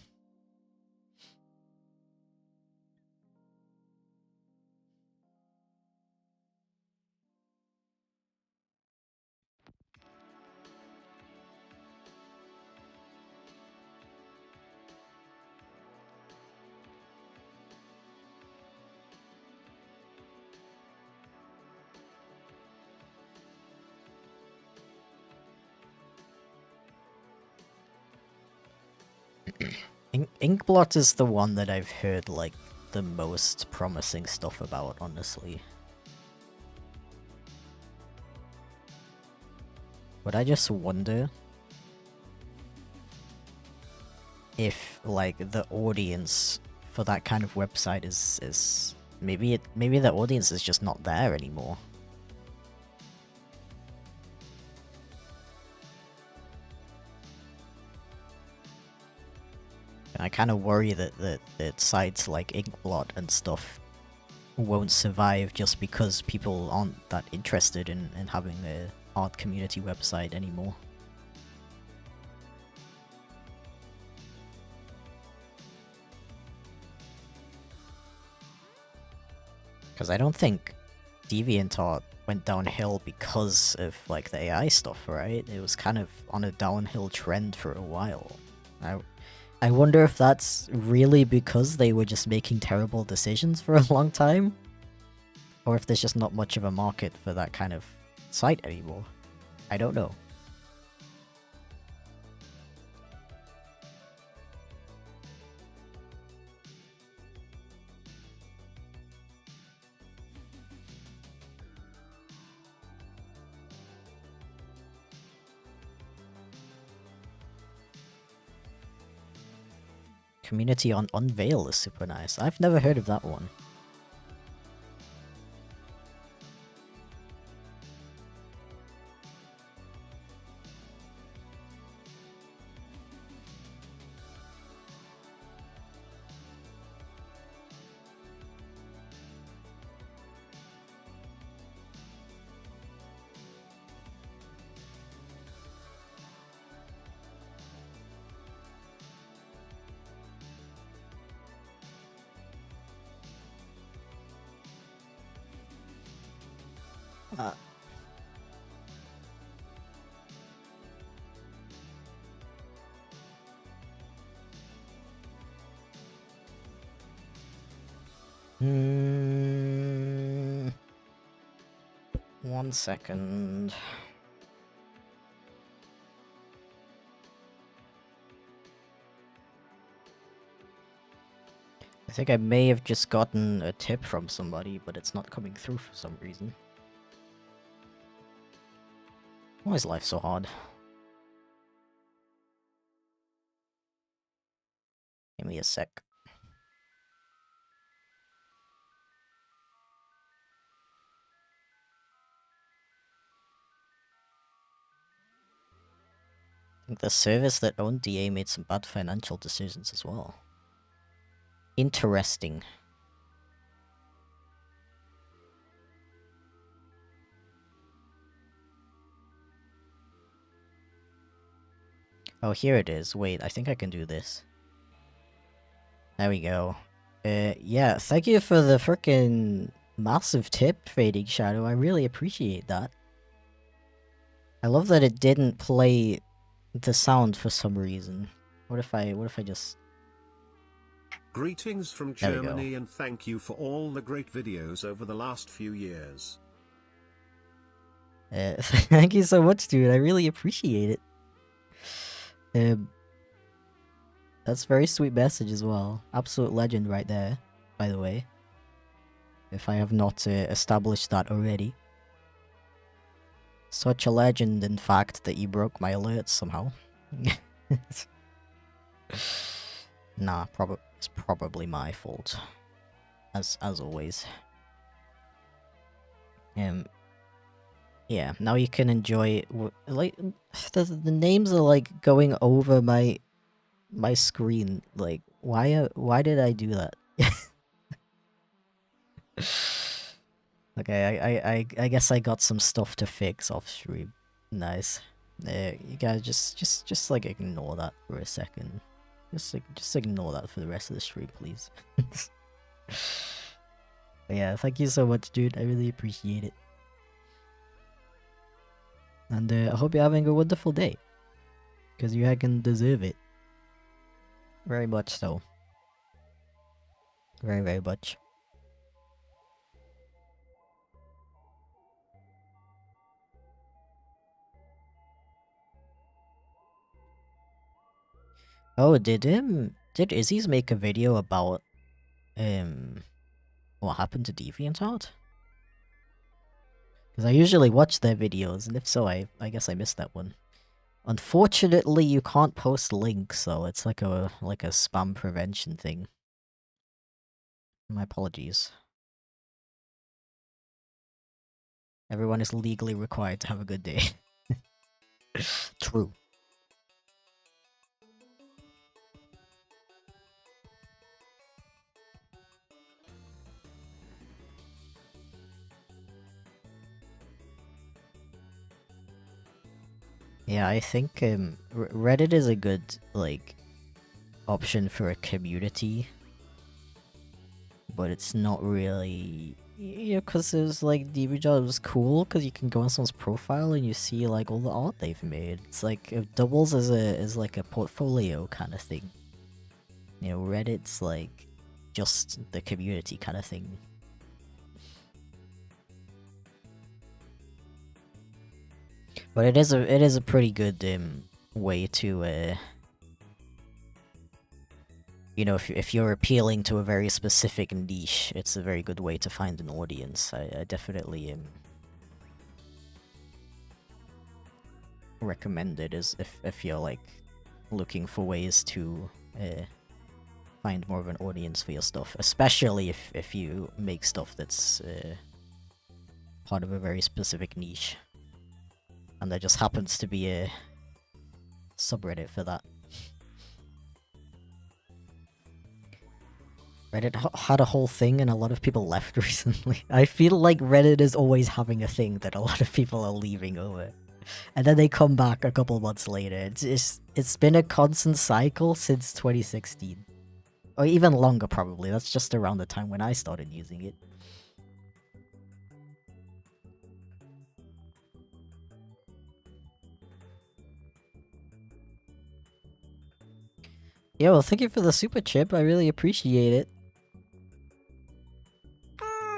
Inkblot is the one that I've heard, like, the most promising stuff about, honestly. But I just wonder if, like, the audience for that kind of website is maybe the audience is just not there anymore. And I kind of worry that sites like Inkblot and stuff won't survive just because people aren't that interested in having a art community website anymore. Because I don't think DeviantArt went downhill because of, like, the AI stuff, right? It was kind of on a downhill trend for a while. I wonder if that's really because they were just making terrible decisions for a long time? Or if there's just not much of a market for that kind of site anymore. I don't know. Community on Unveil is super nice. I've never heard of that one. One second. I think I may have just gotten a tip from somebody, but it's not coming through for some reason. Why is life so hard? Give me a sec. I think the service that owned DA made some bad financial decisions as well. Interesting. Oh, here it is. Wait, I think I can do this. There we go. Yeah, thank you for the frickin' massive tip, Fading Shadow. I really appreciate that. I love that it didn't play the sound for some reason. What if I just... Greetings from Germany and thank you for all the great videos over the last few years. Thank you so much, dude. I really appreciate it. That's a very sweet message as well. Absolute legend right there, by the way. If I have not established that already. Such a legend, in fact, that you broke my alerts somehow. Nah, it's probably my fault. As always. Yeah, now you can enjoy... Like, the names are, like, going over my screen. Like, why did I do that? Okay, I guess I got some stuff to fix off stream. Nice. You guys just like ignore that for a second. Just ignore that for the rest of the stream, please. But yeah, thank you so much, dude. I really appreciate it. And I hope you're having a wonderful day. Because you can deserve it. Very much so. Very, very much. Oh, did Izzy's make a video about what happened to DeviantArt? Because I usually watch their videos, and if so, I guess I missed that one. Unfortunately, you can't post links, so it's like a spam prevention thing. My apologies. Everyone is legally required to have a good day. True. Yeah, I think Reddit is a good like option for a community, but it's not really. Yeah, because there's like DBJ was cool because you can go on someone's profile and you see like all the art they've made. It's like it doubles as like a portfolio kind of thing. You know, Reddit's like just the community kind of thing. But it is a pretty good way to you know, if you're appealing to a very specific niche, it's a very good way to find an audience. I definitely recommend it as if you're like looking for ways to find more of an audience for your stuff, especially if you make stuff that's part of a very specific niche, and there just happens to be a subreddit for that. Reddit had a whole thing and a lot of people left recently. I feel like Reddit is always having a thing that a lot of people are leaving over. And then they come back a couple months later. It's been a constant cycle since 2016. Or even longer probably. That's just around the time when I started using it. Yeah, well thank you for the super chip. I really appreciate it.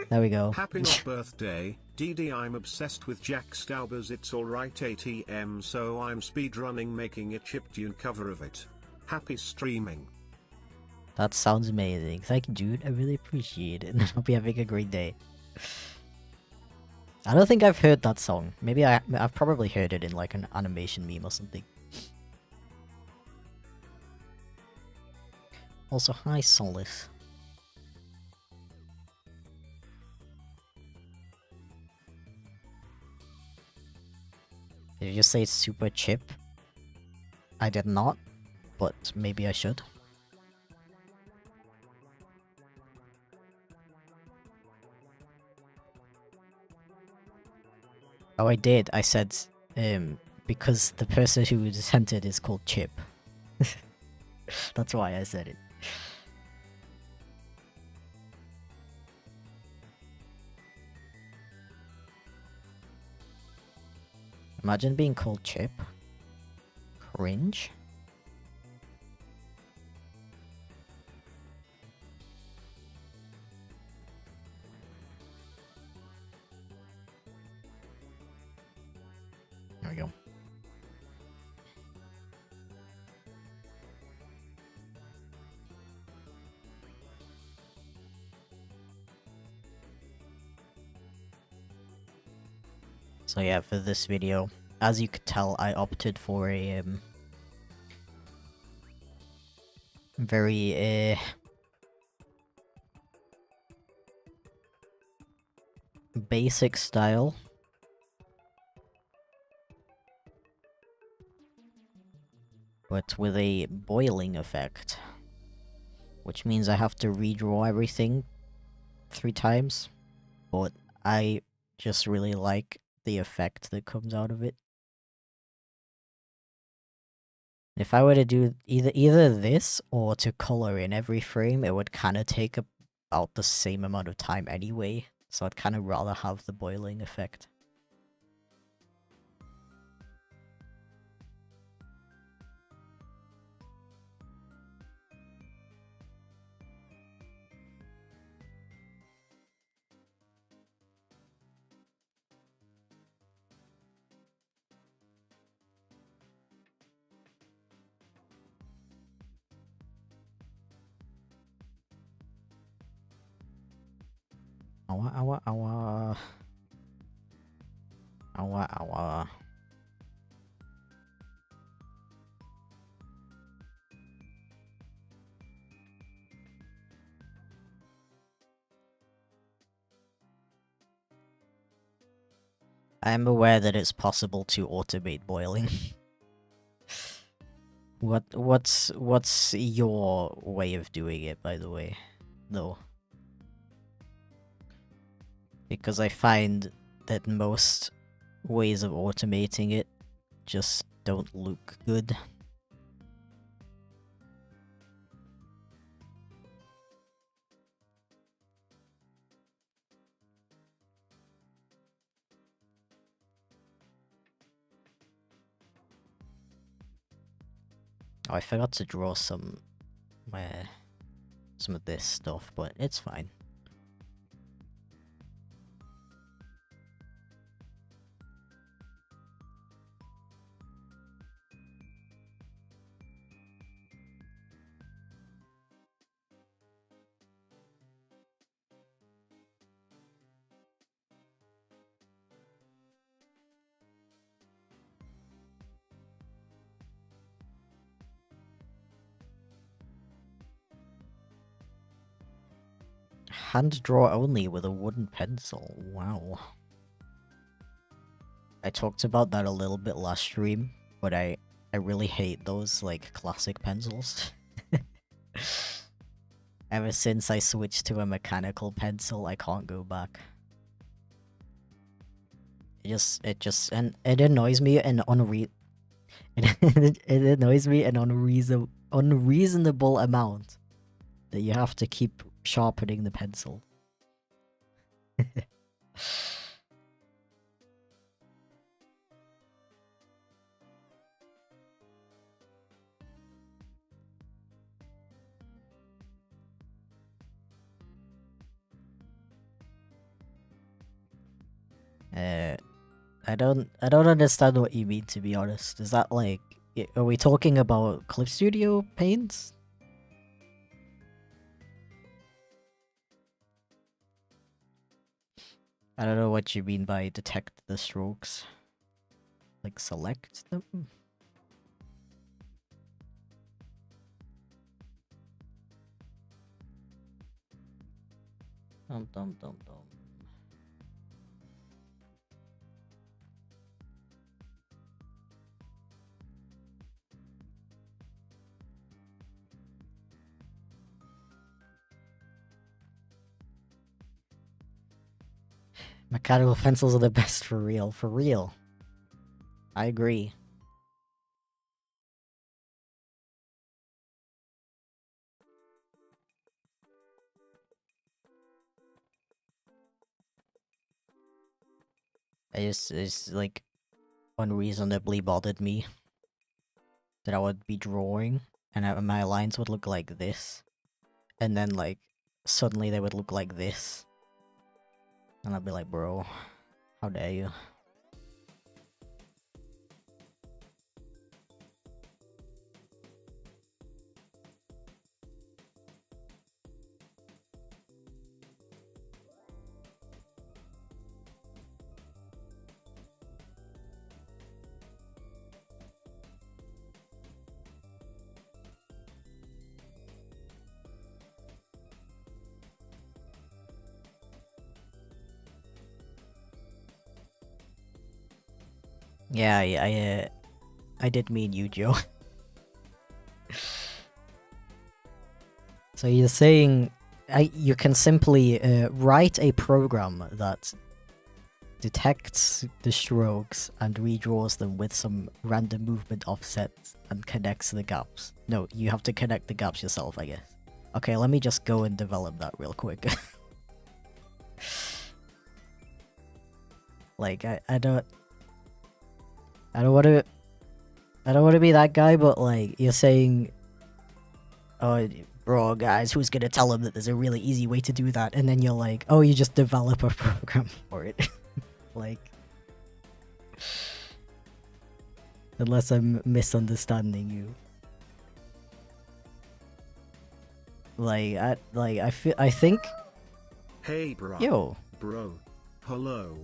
There we go. Happy not birthday, DD. I'm obsessed with Jack Stauber's It's Alright ATM, so I'm speedrunning making a chiptune cover of it. Happy streaming. That sounds amazing. Thank you, dude. I really appreciate it. I hope you're having a great day. I don't think I've heard that song. Maybe I've probably heard it in like an animation meme or something. Also, hi Solace. Did you just say super chip? I did not, but maybe I should. Oh, I did. I said, because the person who sent it is called Chip. That's why I said it. Imagine being called Chip. Cringe. There we go. So yeah, for this video, as you could tell, I opted for a very basic style. But with a boiling effect. which means I have to redraw everything 3 times, but I just really like the effect that comes out of it. If I were to do either this or to color in every frame, it would kind of take about the same amount of time anyway, so I'd kind of rather have the boiling effect. Awa, awa, awa. Awa, awa. I am aware that it's possible to automate boiling. What's your way of doing it, by the way, though? Because I find that most ways of automating it just don't look good. Oh, I forgot to draw some of this stuff, but it's fine. Hand draw only with a wooden pencil. Wow. I talked about that a little bit last stream, but I really hate those, like, classic pencils. Ever since I switched to a mechanical pencil, I can't go back. And it annoys me an it annoys me an unreasonable amount that you have to keep sharpening the pencil. I don't understand what you mean, to be honest. Is that like, are we talking about Clip Studio paints? I don't know what you mean by detect the strokes. Like, select them? Dum dum dum dum. Mechanical pencils are the best for real. For real. I agree. It's like unreasonably bothered me that I would be drawing and my lines would look like this, and then like suddenly they would look like this, and I'd be like, bro, how dare you? Yeah, I did mean you, Joe. So you're saying you can simply write a program that detects the strokes and redraws them with some random movement offsets and connects the gaps. No, you have to connect the gaps yourself, I guess. Okay, let me just go and develop that real quick. Like, I don't want to... I don't want to be that guy, but like, you're saying... Oh, bro, guys, who's gonna tell him that there's a really easy way to do that? And then you're like, oh, you just develop a program for it. Like... Unless I'm misunderstanding you. I think... Hey bro. Yo. Bro. Hello.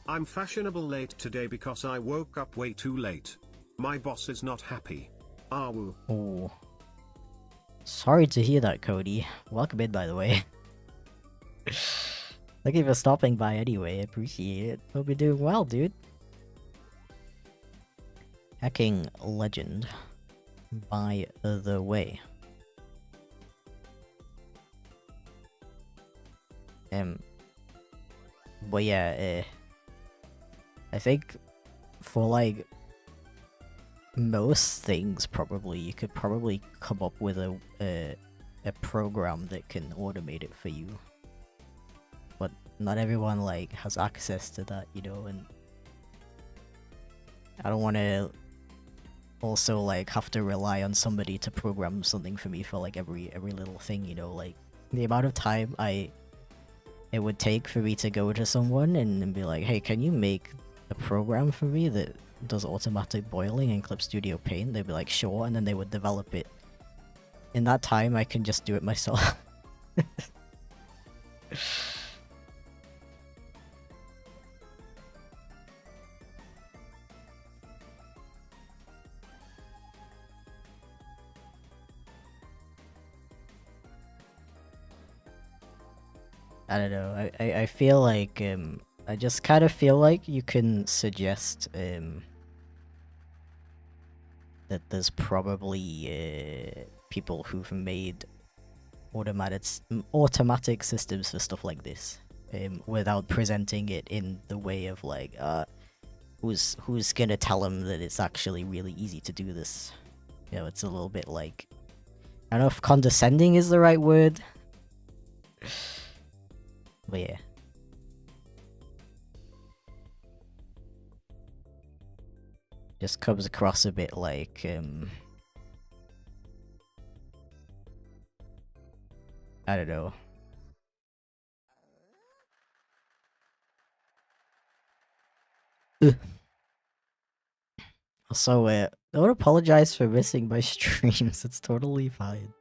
I'm fashionable late today because I woke up way too late. My boss is not happy. Awoo. Oh. Sorry to hear that, Cody. Welcome in, by the way. Thank you for stopping by anyway, appreciate it. Hope you're doing well, dude. Hacking legend. By the way. But yeah, I think for like most things, probably you could probably come up with a program that can automate it for you. But not everyone like has access to that, you know, and I don't want to also like have to rely on somebody to program something for me for like every little thing, you know, like the amount of time it would take for me to go to someone and be like, hey, can you make a program for me that does automatic boiling in Clip Studio Paint? They'd be like, sure, and then they would develop it. In that time, I can just do it myself. I don't know, I feel like, I just kind of feel like you can suggest, that there's probably, people who've made automatic systems for stuff like this, without presenting it in the way of like, who's gonna tell them that it's actually really easy to do this? You know, it's a little bit like, I don't know if condescending is the right word. But yeah. Just comes across a bit like, I don't know. Also, don't apologize for missing my streams, it's totally fine.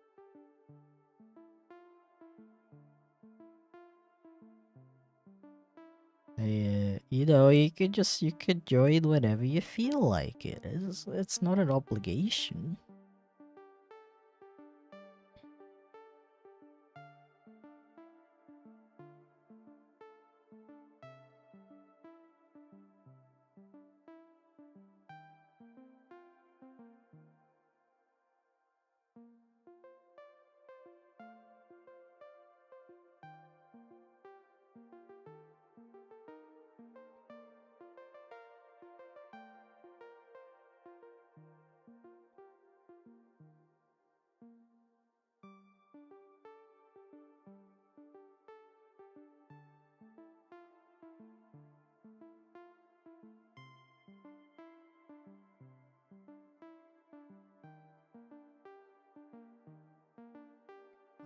You know, you could join whenever you feel like it. It's not an obligation.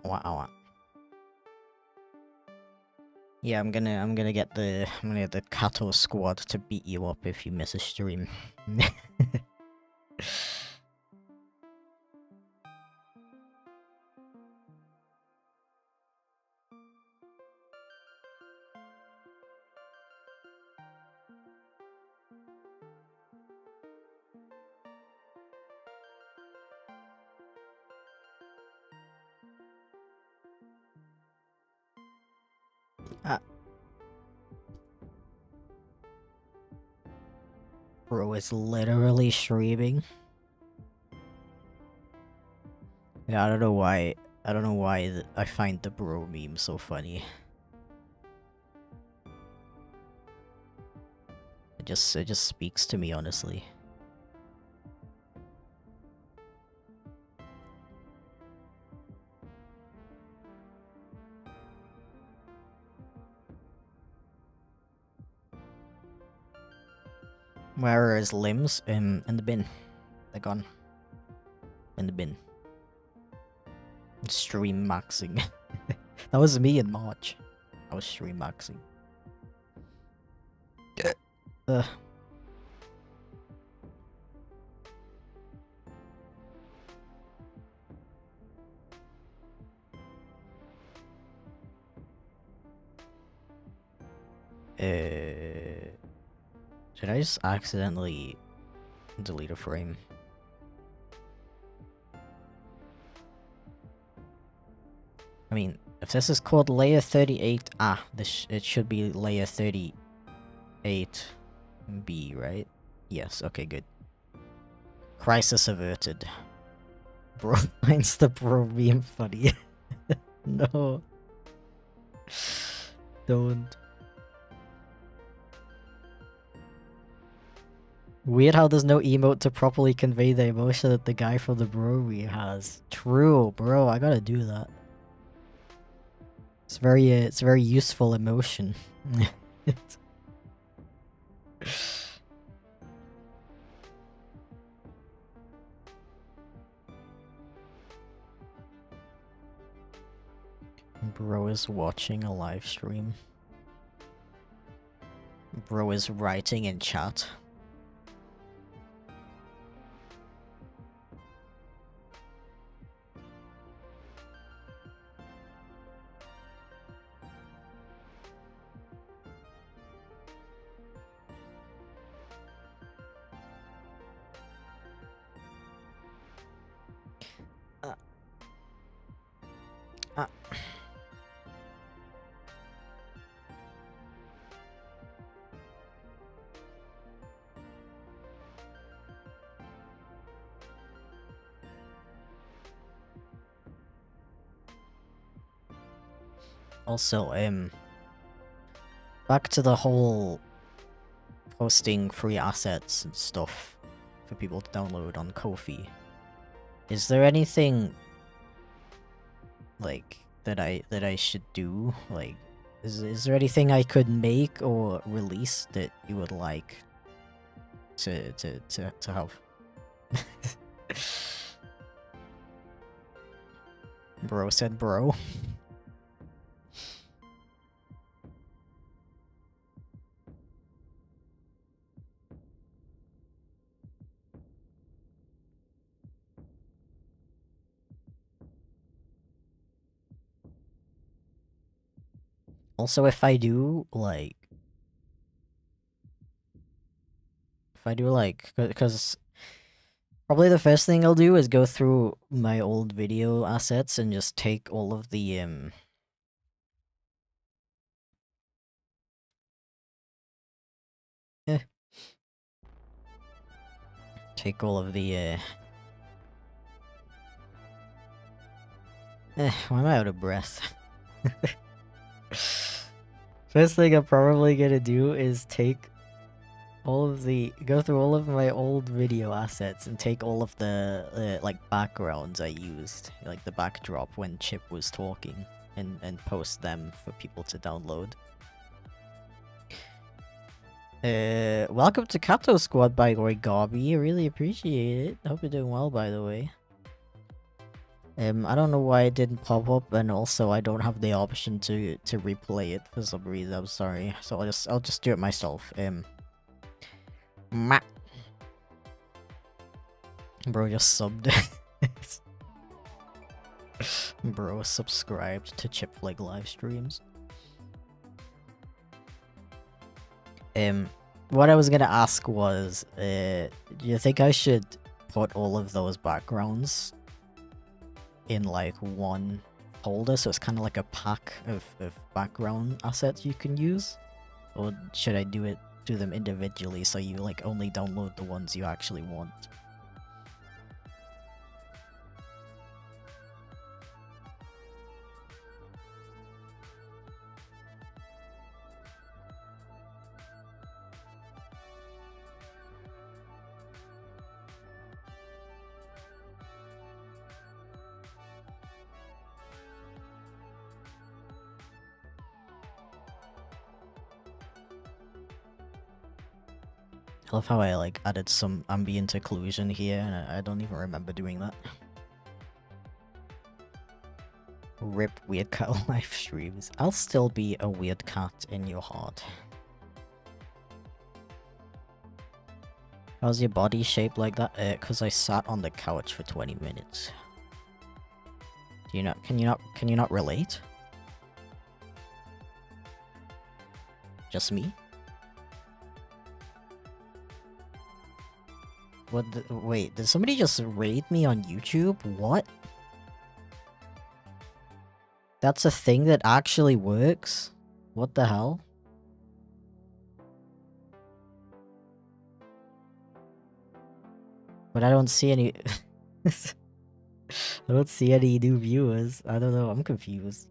Wow. Yeah, I'm gonna get the Kato squad to beat you up if you miss a stream. Bro is literally streaming. Yeah, I don't know why. I don't know why I find the bro meme so funny. It just speaks to me, honestly. Where are his limbs? In the bin. They're gone. In the bin. Stream maxing. That was me in March. I was stream maxing. Ugh. Did I just accidentally delete a frame? I mean, if this is called layer 38, it should be layer 38B, right? Yes, okay, good. Crisis averted. Bro finds the bro meme funny. No. Don't. Weird how there's no emote to properly convey the emotion that the guy from the bro meme has. True, bro, I gotta do that. It's a very useful emotion. Bro is watching a live stream. Bro is writing in chat. Also, back to the whole posting free assets and stuff for people to download on Ko-fi. Is there anything like that I should do? Like, is there anything I could make or release that you would like to have? Bro said bro. Also, if I do like, because probably the first thing I'll do is go through my old video assets and just take all of the take all of the why am I out of breath? First thing I'm probably gonna do is take go through all of my old video assets and take all of the like backgrounds I used, like the backdrop when Chip was talking, and post them for people to download. Welcome to Kato Squad by Origami. Really appreciate it. Hope you're doing well, by the way. I don't know why it didn't pop up, and also I don't have the option to replay it for some reason. I'm sorry. So I'll just do it myself. Bro just subbed. Bro subscribed to chipflake live streams. What I was gonna ask was, do you think I should put all of those backgrounds in like one folder, so it's kind of like a pack of background assets you can use? Or should I do them individually so you like only download the ones you actually want? I love how I like added some ambient occlusion here, and I don't even remember doing that. Rip weird cat live streams. I'll still be a weird cat in your heart. How's your body shaped like that? Cause I sat on the couch for 20 minutes. Do you not? Can you not relate? Just me? What? Wait, did somebody just raid me on YouTube? What? That's a thing that actually works? What the hell? But I don't see any... I don't see any new viewers. I don't know, I'm confused.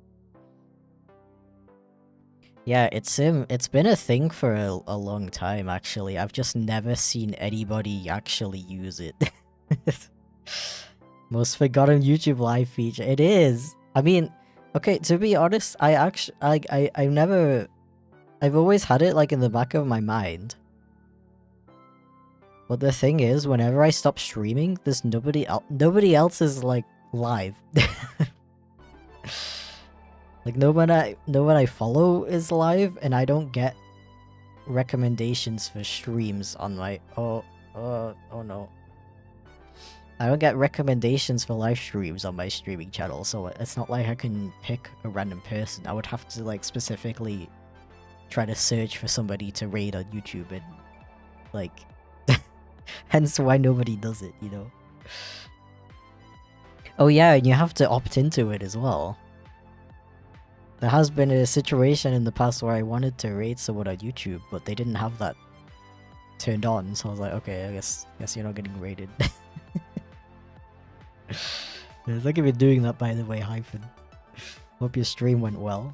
Yeah, it's been a thing for a long time, actually. I've just never seen anybody actually use it. Most forgotten YouTube live feature. It is! I mean, okay, to be honest, I've never... I've always had it, like, in the back of my mind. But the thing is, whenever I stop streaming, there's nobody else is, like, live. Like, no one I follow is live, and I don't get recommendations for streams on my... Oh no. I don't get recommendations for live streams on my streaming channel, so it's not like I can pick a random person. I would have to, like, specifically try to search for somebody to raid on YouTube, and, like... Hence why nobody does it, you know? Oh yeah, and you have to opt into it as well. There has been a situation in the past where I wanted to raid someone on YouTube, but they didn't have that turned on, so I was like, okay, I guess you're not getting raided. Thank you for doing that, by the way, Hyphen. Hope your stream went well.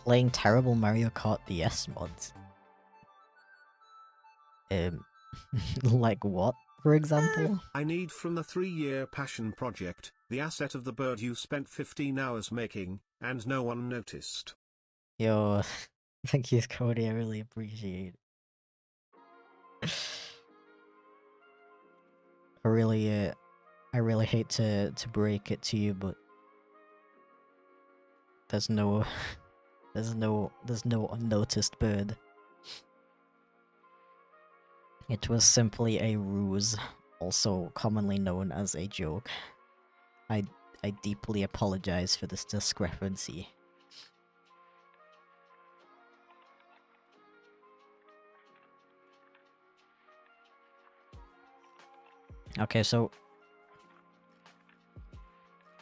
Playing terrible Mario Kart DS mods. Like what, for example? I need from the 3-year passion project, the asset of the bird you spent 15 hours making, and no one noticed. Yo, thank you, Cody, I really appreciate it. I really hate to break it to you, but there's no unnoticed bird. It was simply a ruse, also commonly known as a joke. I deeply apologize for this discrepancy. Okay, so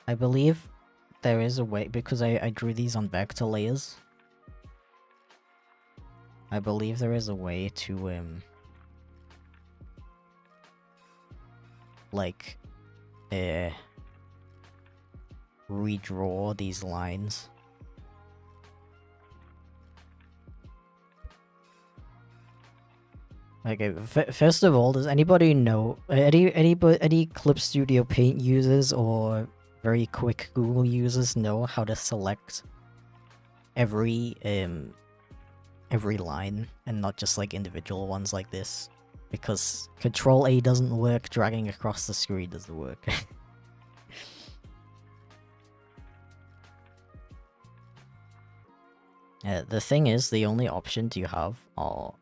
I believe there is a way, because I drew these on vector layers. I believe there is a way to like redraw these lines. Okay, first of all, does anybody know any Clip Studio Paint users or very quick Google users know how to select every line and not just like individual ones like this? Because Control A doesn't work, dragging across the screen doesn't work. The thing is, the only options you have are...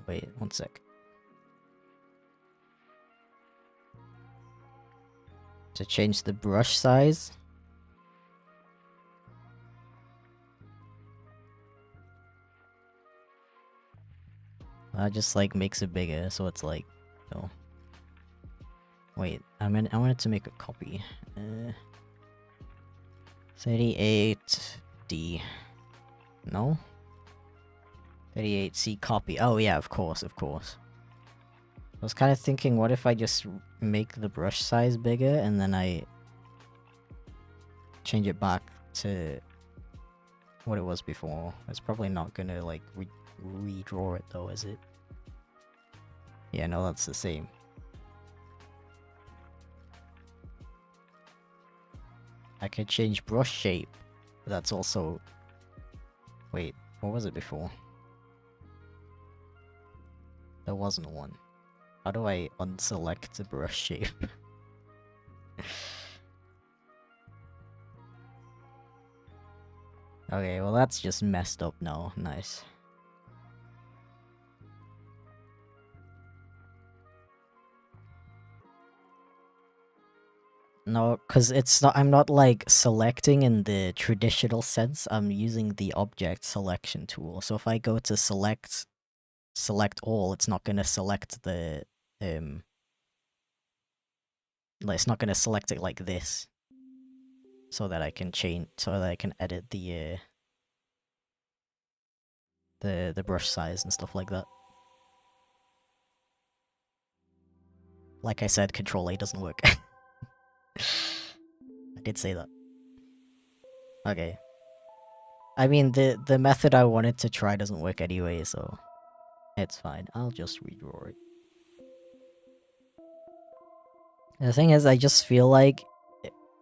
Wait, one sec. To change the brush size. That just like makes it bigger, so it's like, oh. Wait, I wanted to make a copy. 38D. No? 38C copy. Oh yeah, of course, of course. I was kind of thinking, what if I just make the brush size bigger and then I change it back to what it was before? It's probably not gonna like redraw it though, is it? Yeah, no, that's the same. I could change brush shape, but that's also... Wait, what was it before? There wasn't one. How do I unselect the brush shape? Okay, well that's just messed up now. Nice. No, because it's not- I'm not like selecting in the traditional sense. I'm using the object selection tool. So if I go to select all, it's not gonna select the like, it's not gonna select it like this. So that I can edit the brush size and stuff like that. Like I said, Control A doesn't work. I did say that. Okay. I mean, the method I wanted to try doesn't work anyway, so it's fine. I'll just redraw it. The thing is, I just feel like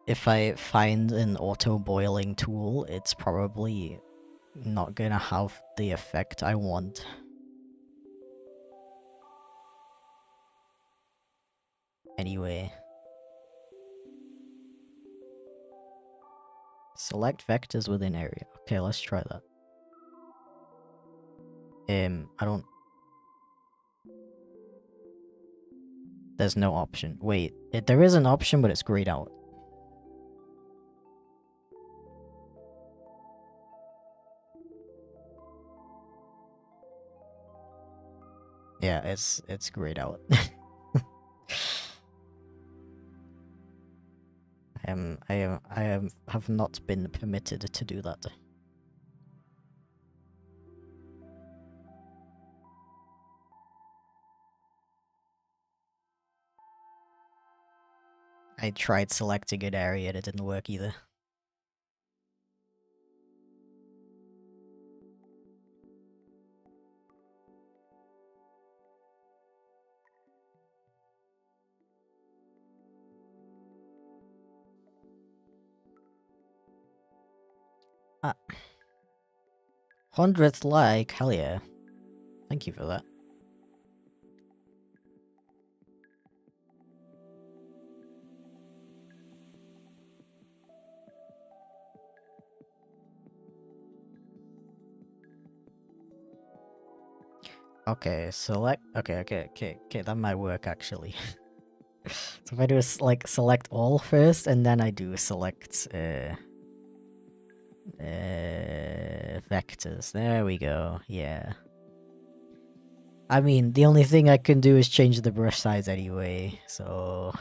if I find an auto-boiling tool, it's probably not gonna have the effect I want. Anyway. Select vectors within area. Okay, let's try that. I don't... There's no option. Wait, there is an option, but it's grayed out. Yeah, it's grayed out. have not been permitted to do that. I tried selecting an area and it didn't work either. Ah. 100th like, hell yeah. Thank you for that. Okay, select... Okay, that might work actually. So if I do like select all first, and then I do select vectors. There we go. Yeah. I mean, the only thing I can do is change the brush size anyway, so...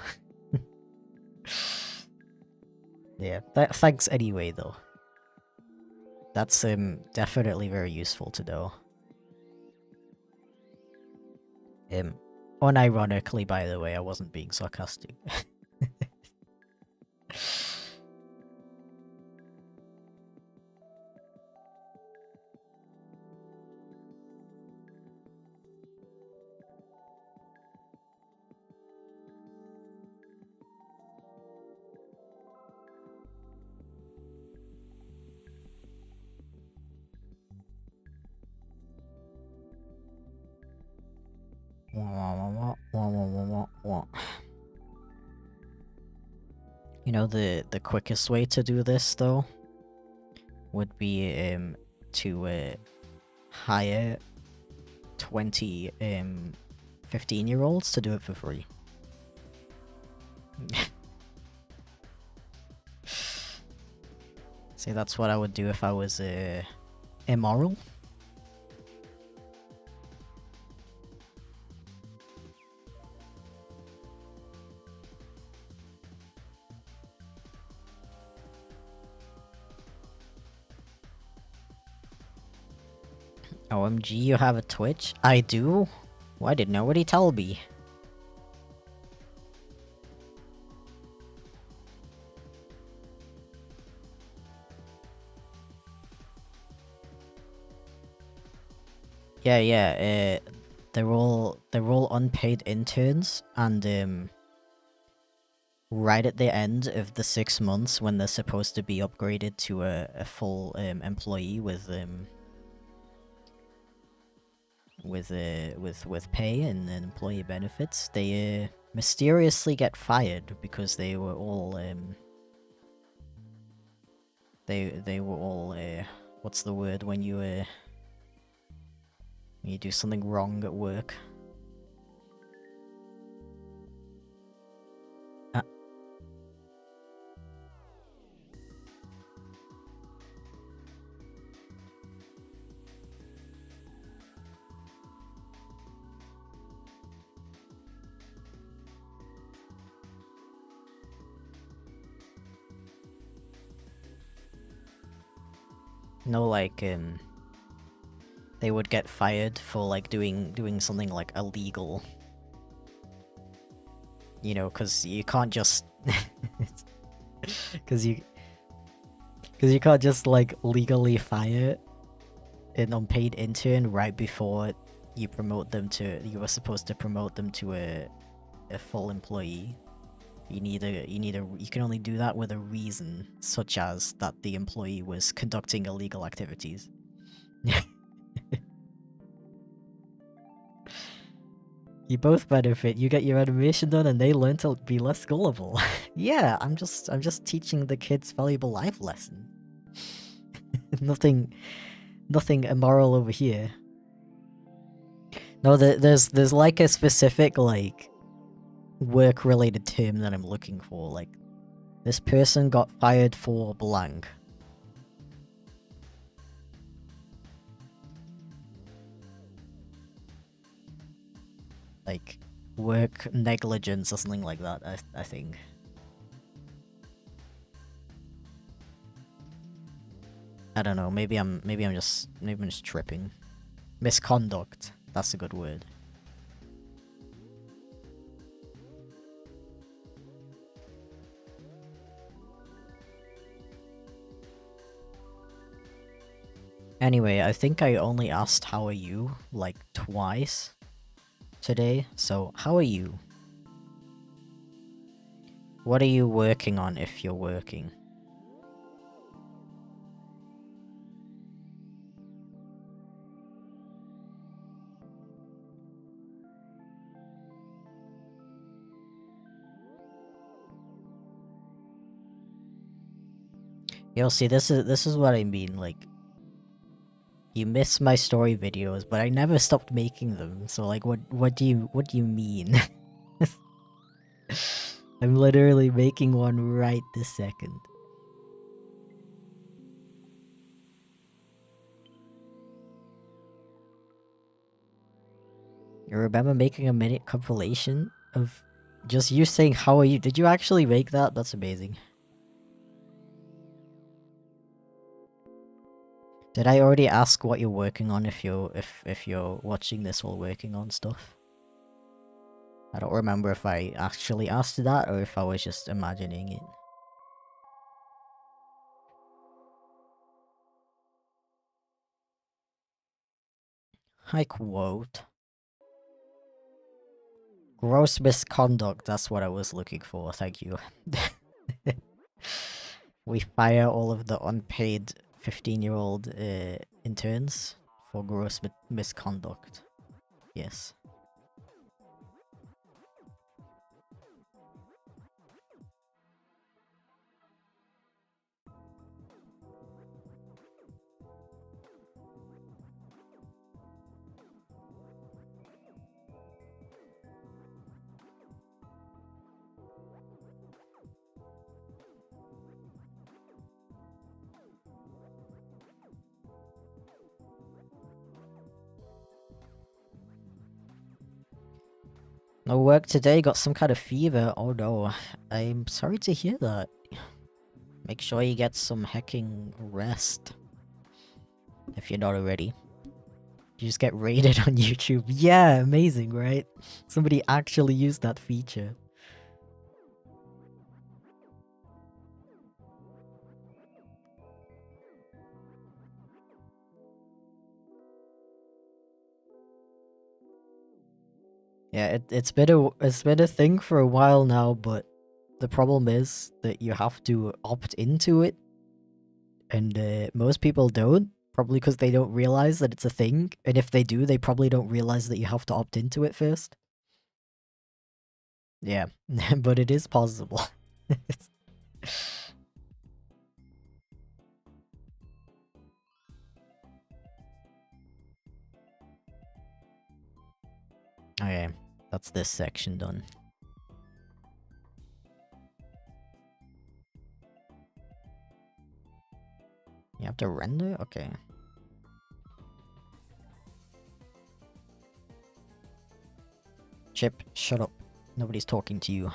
yeah, thanks anyway, though. That's definitely very useful to know. Unironically, by the way, I wasn't being sarcastic. You know, the quickest way to do this, though, would be to hire 20 15-year-olds to do it for free. See, that's what I would do if I was immoral. OMG, you have a Twitch? I do? Why did nobody tell me? Yeah, they're all unpaid interns, and right at the end of the 6 months when they're supposed to be upgraded to a full employee with pay and employee benefits, they mysteriously get fired because they were all they were all what's the word when you do something wrong at work? No, like they would get fired for like doing something like illegal. You know, because you can't just because you can't just like legally fire an unpaid intern right before you were supposed to promote them to a full employee. You can only do that with a reason, such as that the employee was conducting illegal activities. You both benefit. You get your animation done, and they learn to be less gullible. Yeah, I'm just teaching the kids valuable life lesson. Nothing immoral over here. No, there's like a specific like work-related term that I'm looking for. Like, this person got fired for blank. Like, work negligence or something like that, I think. I don't know, maybe I'm just tripping. Misconduct, that's a good word. Anyway, I think I only asked how are you, like, twice today, so how are you? What are you working on if you're working? Yo, see, this is what I mean, like, you miss my story videos, but I never stopped making them, so like, what do you mean? I'm literally making one right this second. You remember making a minute compilation of just you saying how are you? Did you actually make that? That's amazing. Did I already ask what you're working on if you're watching this while working on stuff? I don't remember if I actually asked that or if I was just imagining it. I quote. Gross misconduct, that's what I was looking for, thank you. We fire all of the unpaid 15-year-old interns for gross misconduct. Yes. No work today, got some kind of fever. Oh no, I'm sorry to hear that. Make sure you get some hecking rest. If you're not already. You just get rated on YouTube. Yeah, amazing, right? Somebody actually used that feature. Yeah, it's been a thing for a while now, but the problem is that you have to opt into it, and most people don't. Probably because they don't realize that it's a thing, and if they do, they probably don't realize that you have to opt into it first. Yeah, but it is possible. Okay, that's this section done. You have to render? Okay. Chip, shut up. Nobody's talking to you.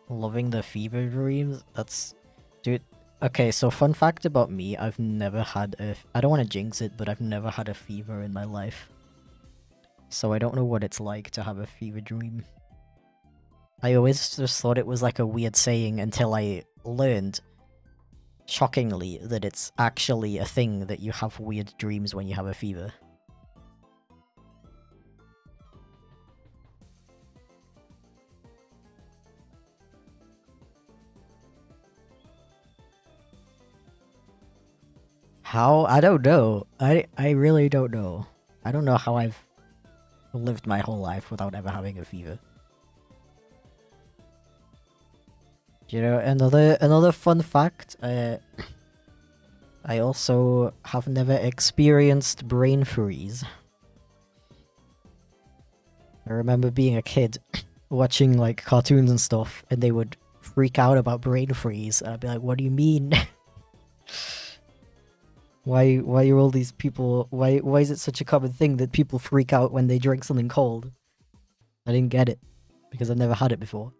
Loving the fever dreams? That's... Dude, okay, so fun fact about me, I've never had a... I don't want to jinx it, but I've never had a fever in my life. So I don't know what it's like to have a fever dream. I always just thought it was like a weird saying until I learned, shockingly, that it's actually a thing that you have weird dreams when you have a fever. How? I don't know. I really don't know. I don't know how I've lived my whole life without ever having a fever. You know, another fun fact, I also have never experienced brain freeze. I remember being a kid, watching like cartoons and stuff, and they would freak out about brain freeze, and I'd be like, what do you mean? Why are all these people, why is it such a common thing that people freak out when they drink something cold? I didn't get it, because I've never had it before.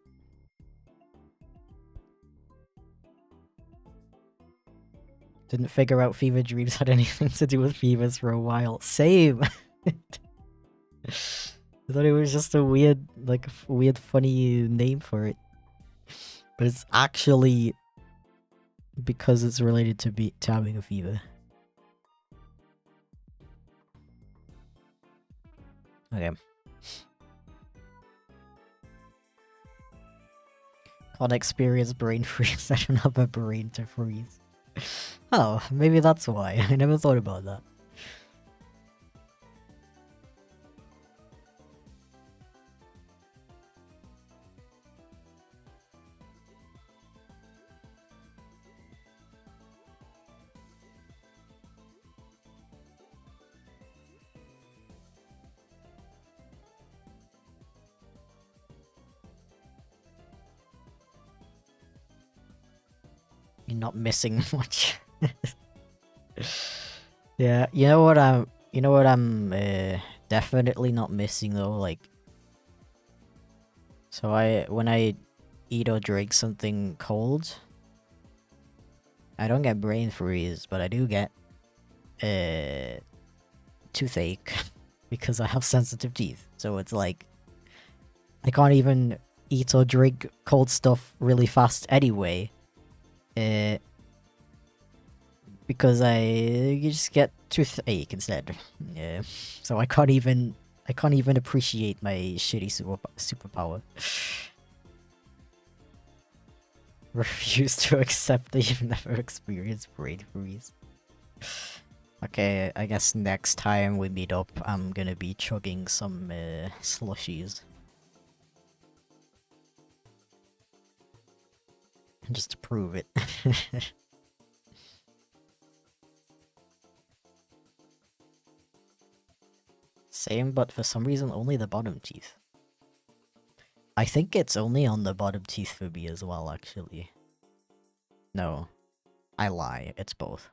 Didn't figure out fever dreams had anything to do with fevers for a while. Same! I thought it was just a weird, like, weird funny name for it. But it's actually because it's related to having a fever. Okay. Can't experience brain freeze. I don't have a brain to freeze. Oh, maybe that's why. I never thought about that. You're not missing much. Yeah, you know what I'm definitely not missing though, like, so when I eat or drink something cold, I don't get brain freeze, but I do get toothache because I have sensitive teeth. So it's like I can't even eat or drink cold stuff really fast anyway. Because you just get toothache instead. Yeah. So I can't even appreciate my shitty superpower. Refuse to accept that you've never experienced brain freeze. Okay, I guess next time we meet up, I'm gonna be chugging some slushies. Just to prove it. Same, but for some reason only the bottom teeth. I think it's only on the bottom teeth for me as well, actually. No, I lie, it's both.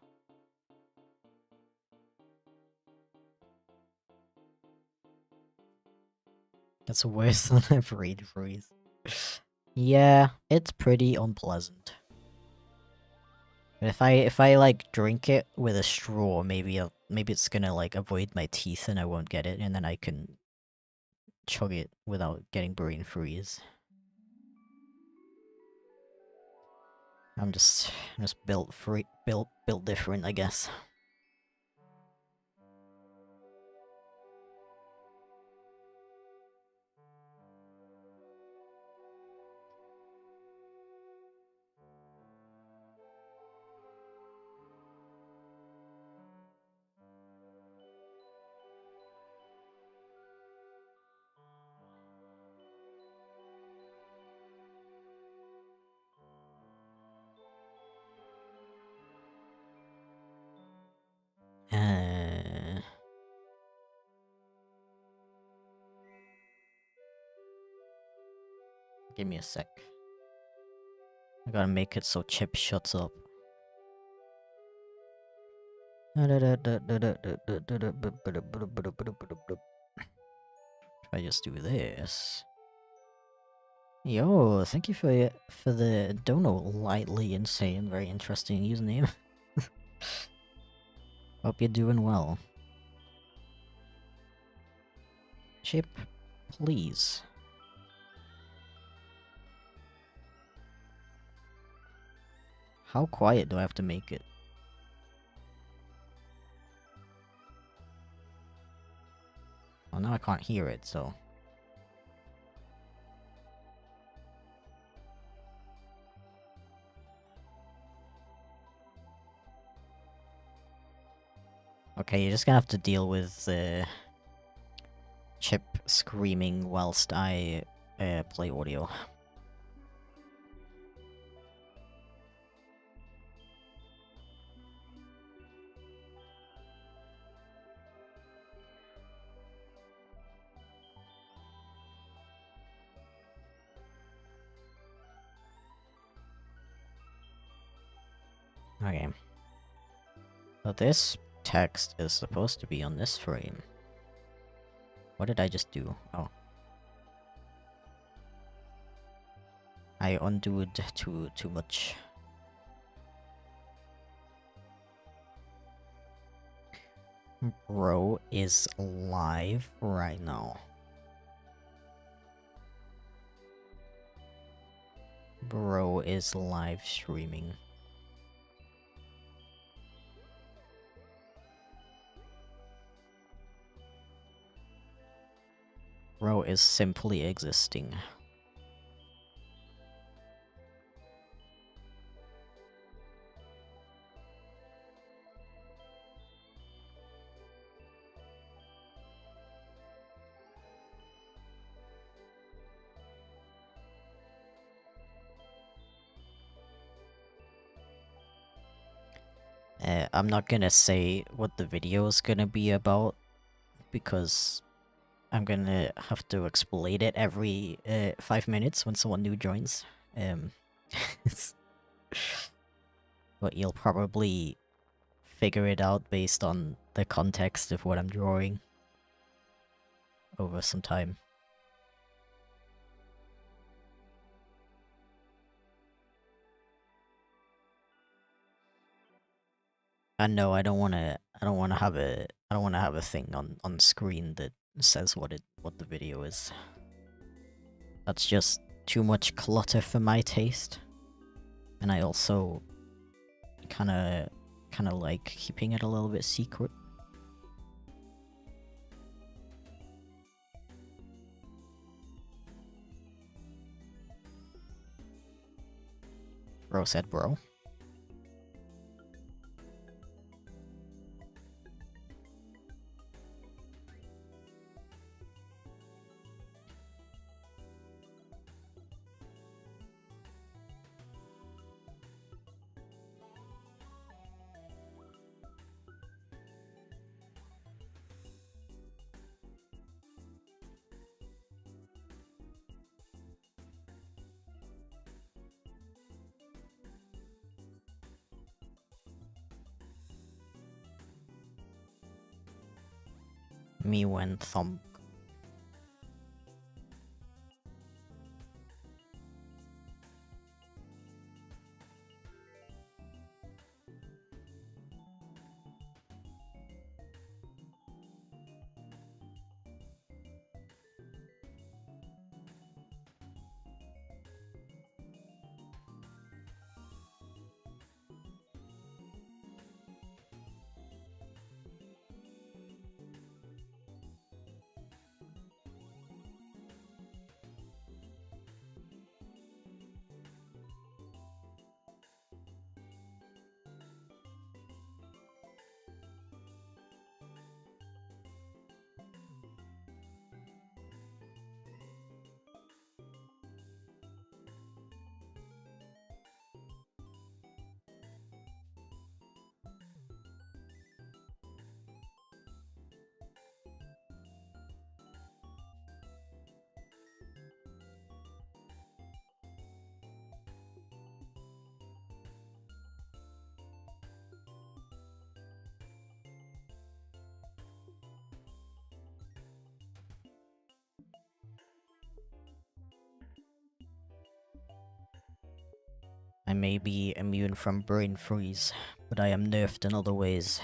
That's worse than a brain freeze. Yeah, it's pretty unpleasant. But if I like drink it with a straw, maybe it's gonna like avoid my teeth and I won't get it, and then I can chug it without getting brain freeze. I'm just built different, I guess. Uh, Give me a sec. I gotta make it so Chip shuts up. If I just do this. Yo, thank you for the dono. Lightly insane, very interesting username. Hope you're doing well. Chip, please. How quiet do I have to make it? Well, now I can't hear it, so... Okay, you're just gonna have to deal with Chip screaming whilst I play audio. Okay. So this text is supposed to be on this frame. What did I just do? Oh. I undoed too much. Bro is live right now. Bro is live streaming. Bro is simply existing. I'm not gonna say what the video is gonna be about, because I'm gonna have to explain it every 5 minutes when someone new joins. Um, but you'll probably figure it out based on the context of what I'm drawing over some time. And no, I don't wanna have a thing on screen that says what the video is. That's just too much clutter for my taste. And I also kinda like keeping it a little bit secret. Bro said bro. Me when thumb. I may be immune from brain freeze, but I am nerfed in other ways.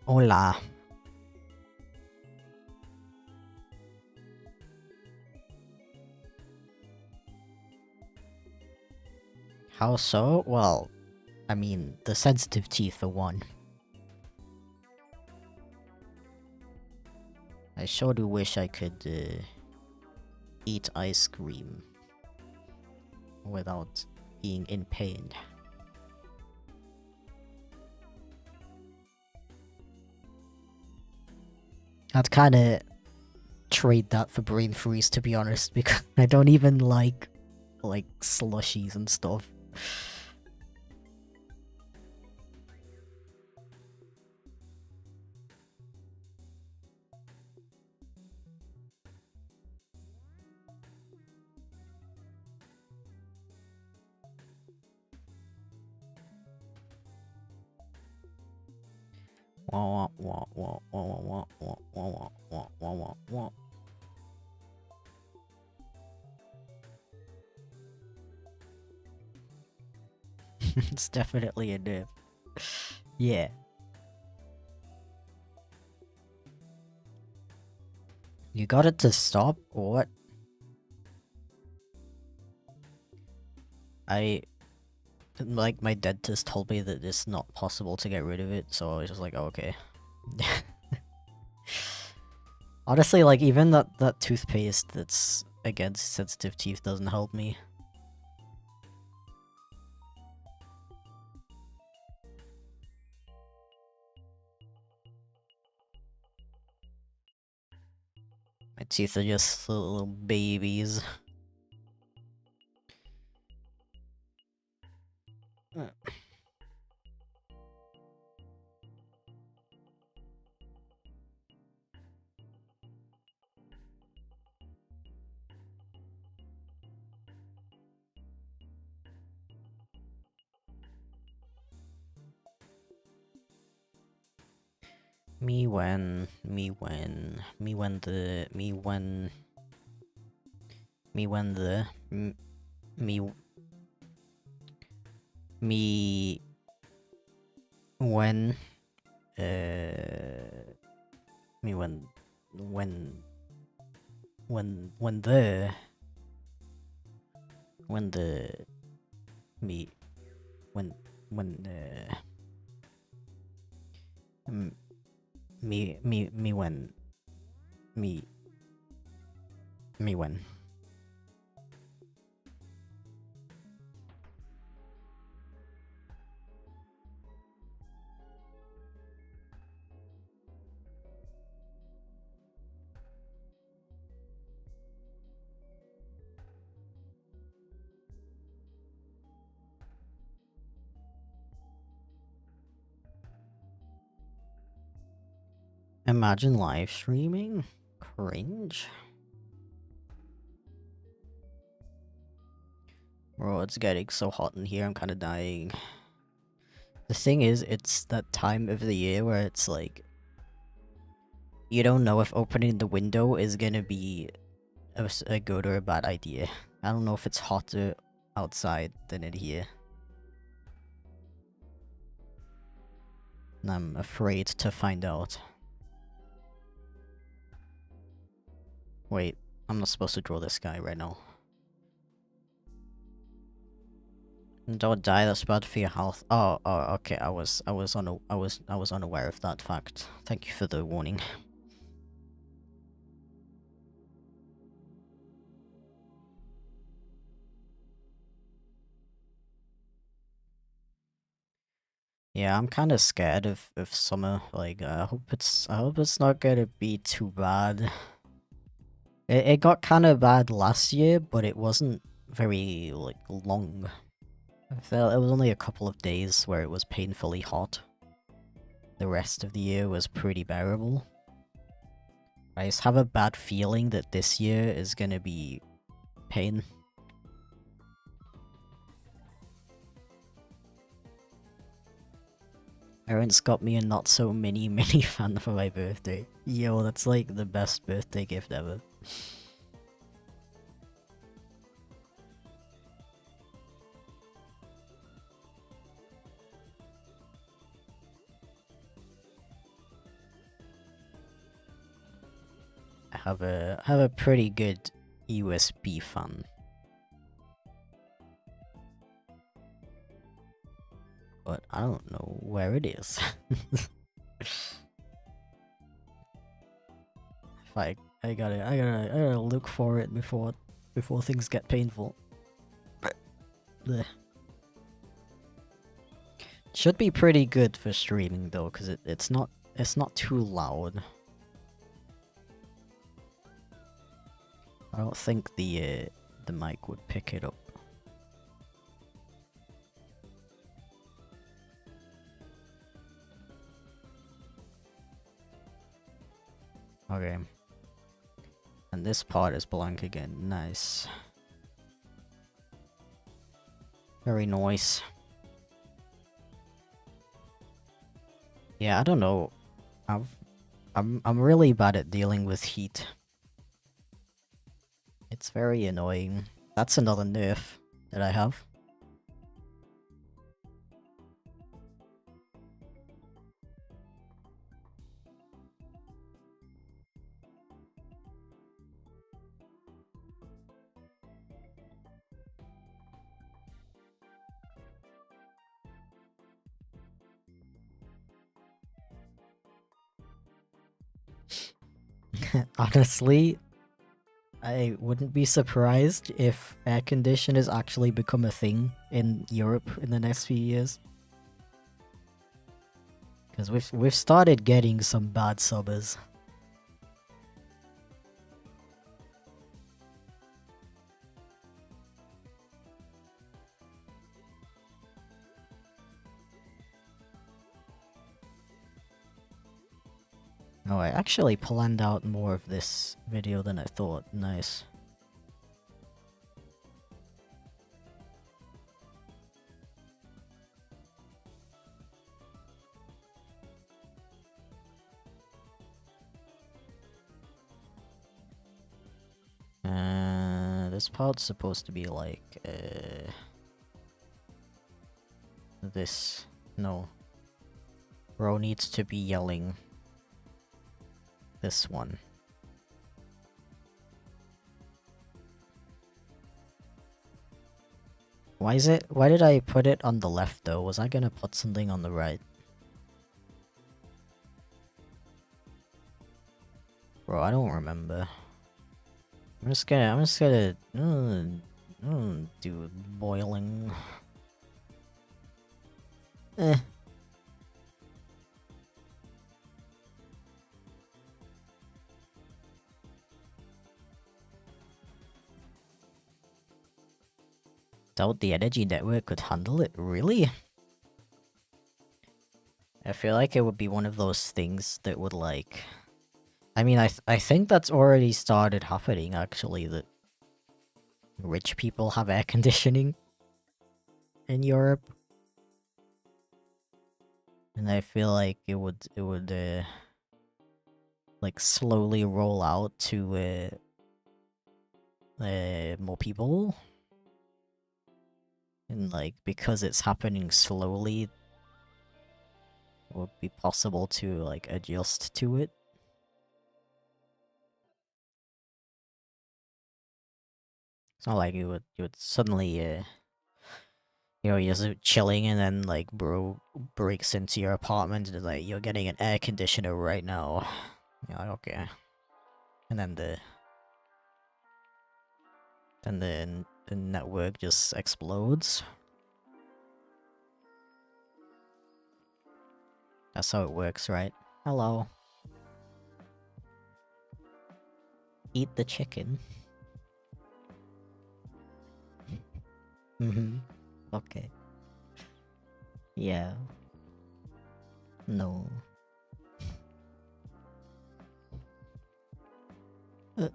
Hola. How so? Well, I mean, the sensitive teeth for one. I sure do wish I could, eat ice cream without being in pain. I'd kinda trade that for brain freeze, to be honest, because I don't even like slushies and stuff. Wah wah wah wah wah wah wah wah wah wah wah. It's definitely a nerf. Yeah. You got it to stop, or what? Like, my dentist told me that it's not possible to get rid of it, so I was just like, oh, okay. Honestly, like, even that toothpaste that's against sensitive teeth doesn't help me. My teeth are just little babies. Me when the me when the me me when me when the me when me when me when. Imagine live streaming? Cringe. Bro, it's getting so hot in here, I'm kinda dying. The thing is, it's that time of the year where it's like, you don't know if opening the window is gonna be a good or a bad idea. I don't know if it's hotter outside than in here. And I'm afraid to find out. Wait, I'm not supposed to draw this guy right now. Don't die, that's bad for your health. Oh, okay, I was unaware of that fact. Thank you for the warning. Yeah, I'm kind of scared of summer. Like, I hope it's not gonna be too bad. It got kind of bad last year, but it wasn't very like long. I felt it was only a couple of days where it was painfully hot. the rest of the year was pretty bearable. I just have a bad feeling that this year is gonna be pain. Parents got me a not so mini fan for my birthday. Yo, that's like the best birthday gift ever. I have a pretty good USB fan. But I don't know where it is. If I gotta look for it before things get painful. Blech. Should be pretty good for streaming though, cause it's not too loud. I don't think the mic would pick it up. Okay. And this part is blank again. Nice. Very nice. Yeah, I don't know. I'm really bad at dealing with heat. It's very annoying. That's another nerf that I have. Honestly, I wouldn't be surprised if air conditioners actually become a thing in Europe in the next few years. Because we've started getting some bad subbers. Oh, I actually planned out more of this video than I thought. Nice. This part's supposed to be like, this. No. Bro needs to be yelling. This one. Why did I put it on the left though? Was I gonna put something on the right? Bro, I don't remember. I'm just gonna do boiling. Eh. Doubt the energy network could handle it, really? I feel like it would be one of those things that would like... I mean, I think that's already started happening, actually, that rich people have air conditioning in Europe. And I feel like it would like slowly roll out to more people. And like, because it's happening slowly, it would be possible to like adjust to it. It's not like you would suddenly you know, you're just chilling and then like bro breaks into your apartment and like, you're getting an air conditioner right now. You're like, okay. And then the network just explodes. That's how it works, right? Hello. Eat the chicken. Mm-hmm. Okay. Yeah. No. Uh,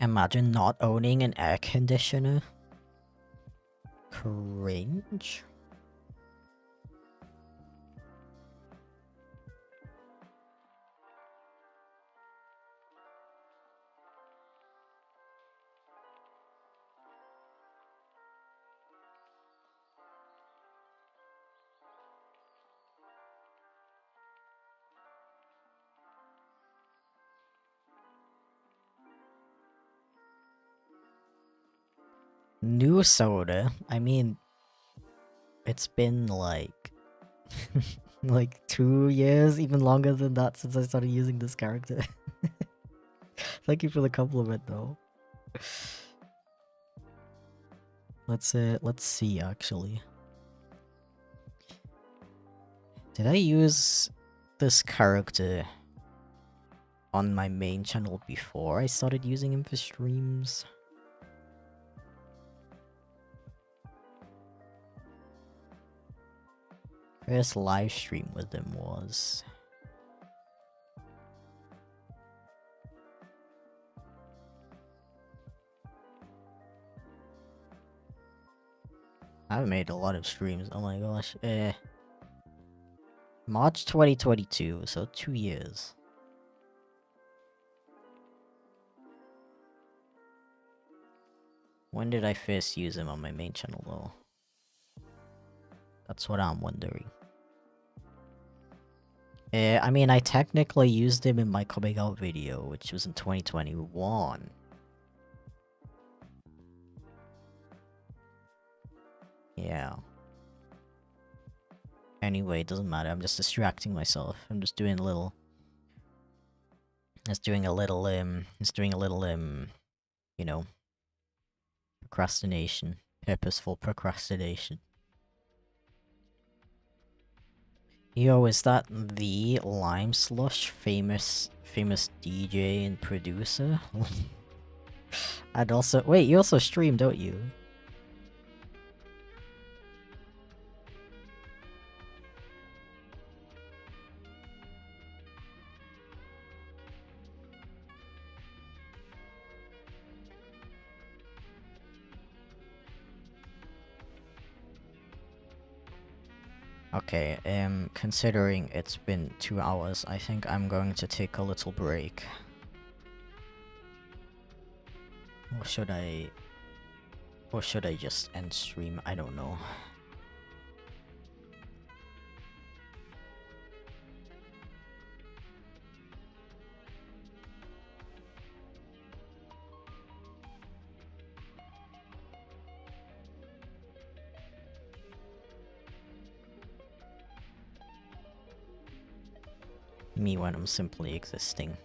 Imagine not owning an air conditioner. Cringe. New soda? I mean, it's been like... like 2 years, even longer than that since I started using this character. Thank you for the compliment though. Let's see actually. Did I use this character on my main channel before I started using him for streams? First live stream with him was... I've made a lot of streams, oh my gosh. March 2022, so 2 years. When did I first use him on my main channel though? That's what I'm wondering. I mean, I technically used him in my coming out video, which was in 2021. Yeah. Anyway, it doesn't matter. I'm just distracting myself. I'm just doing a little... you know, procrastination. Purposeful procrastination. Yo, is that the Lime Slush famous DJ and producer? And also, wait, you also stream, don't you? Okay, considering it's been 2 hours, I think I'm going to take a little break. Or should I... Or should I just end stream? I don't know. Me when I'm simply existing.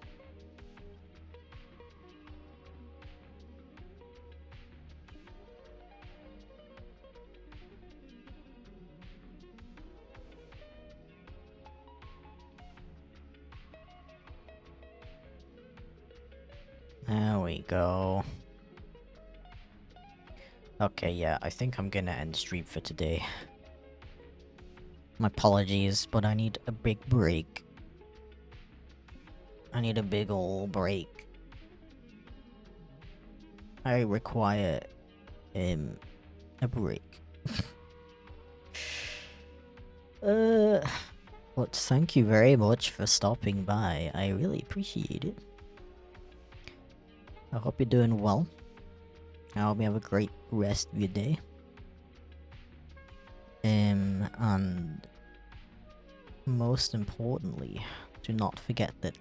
There we go. Okay, yeah, I think I'm gonna end stream for today. My apologies, but I need a big break. I need a big ol' break. I require, a break. But thank you very much for stopping by. I really appreciate it. I hope you're doing well. I hope you have a great rest of your day. And most importantly, do not forget that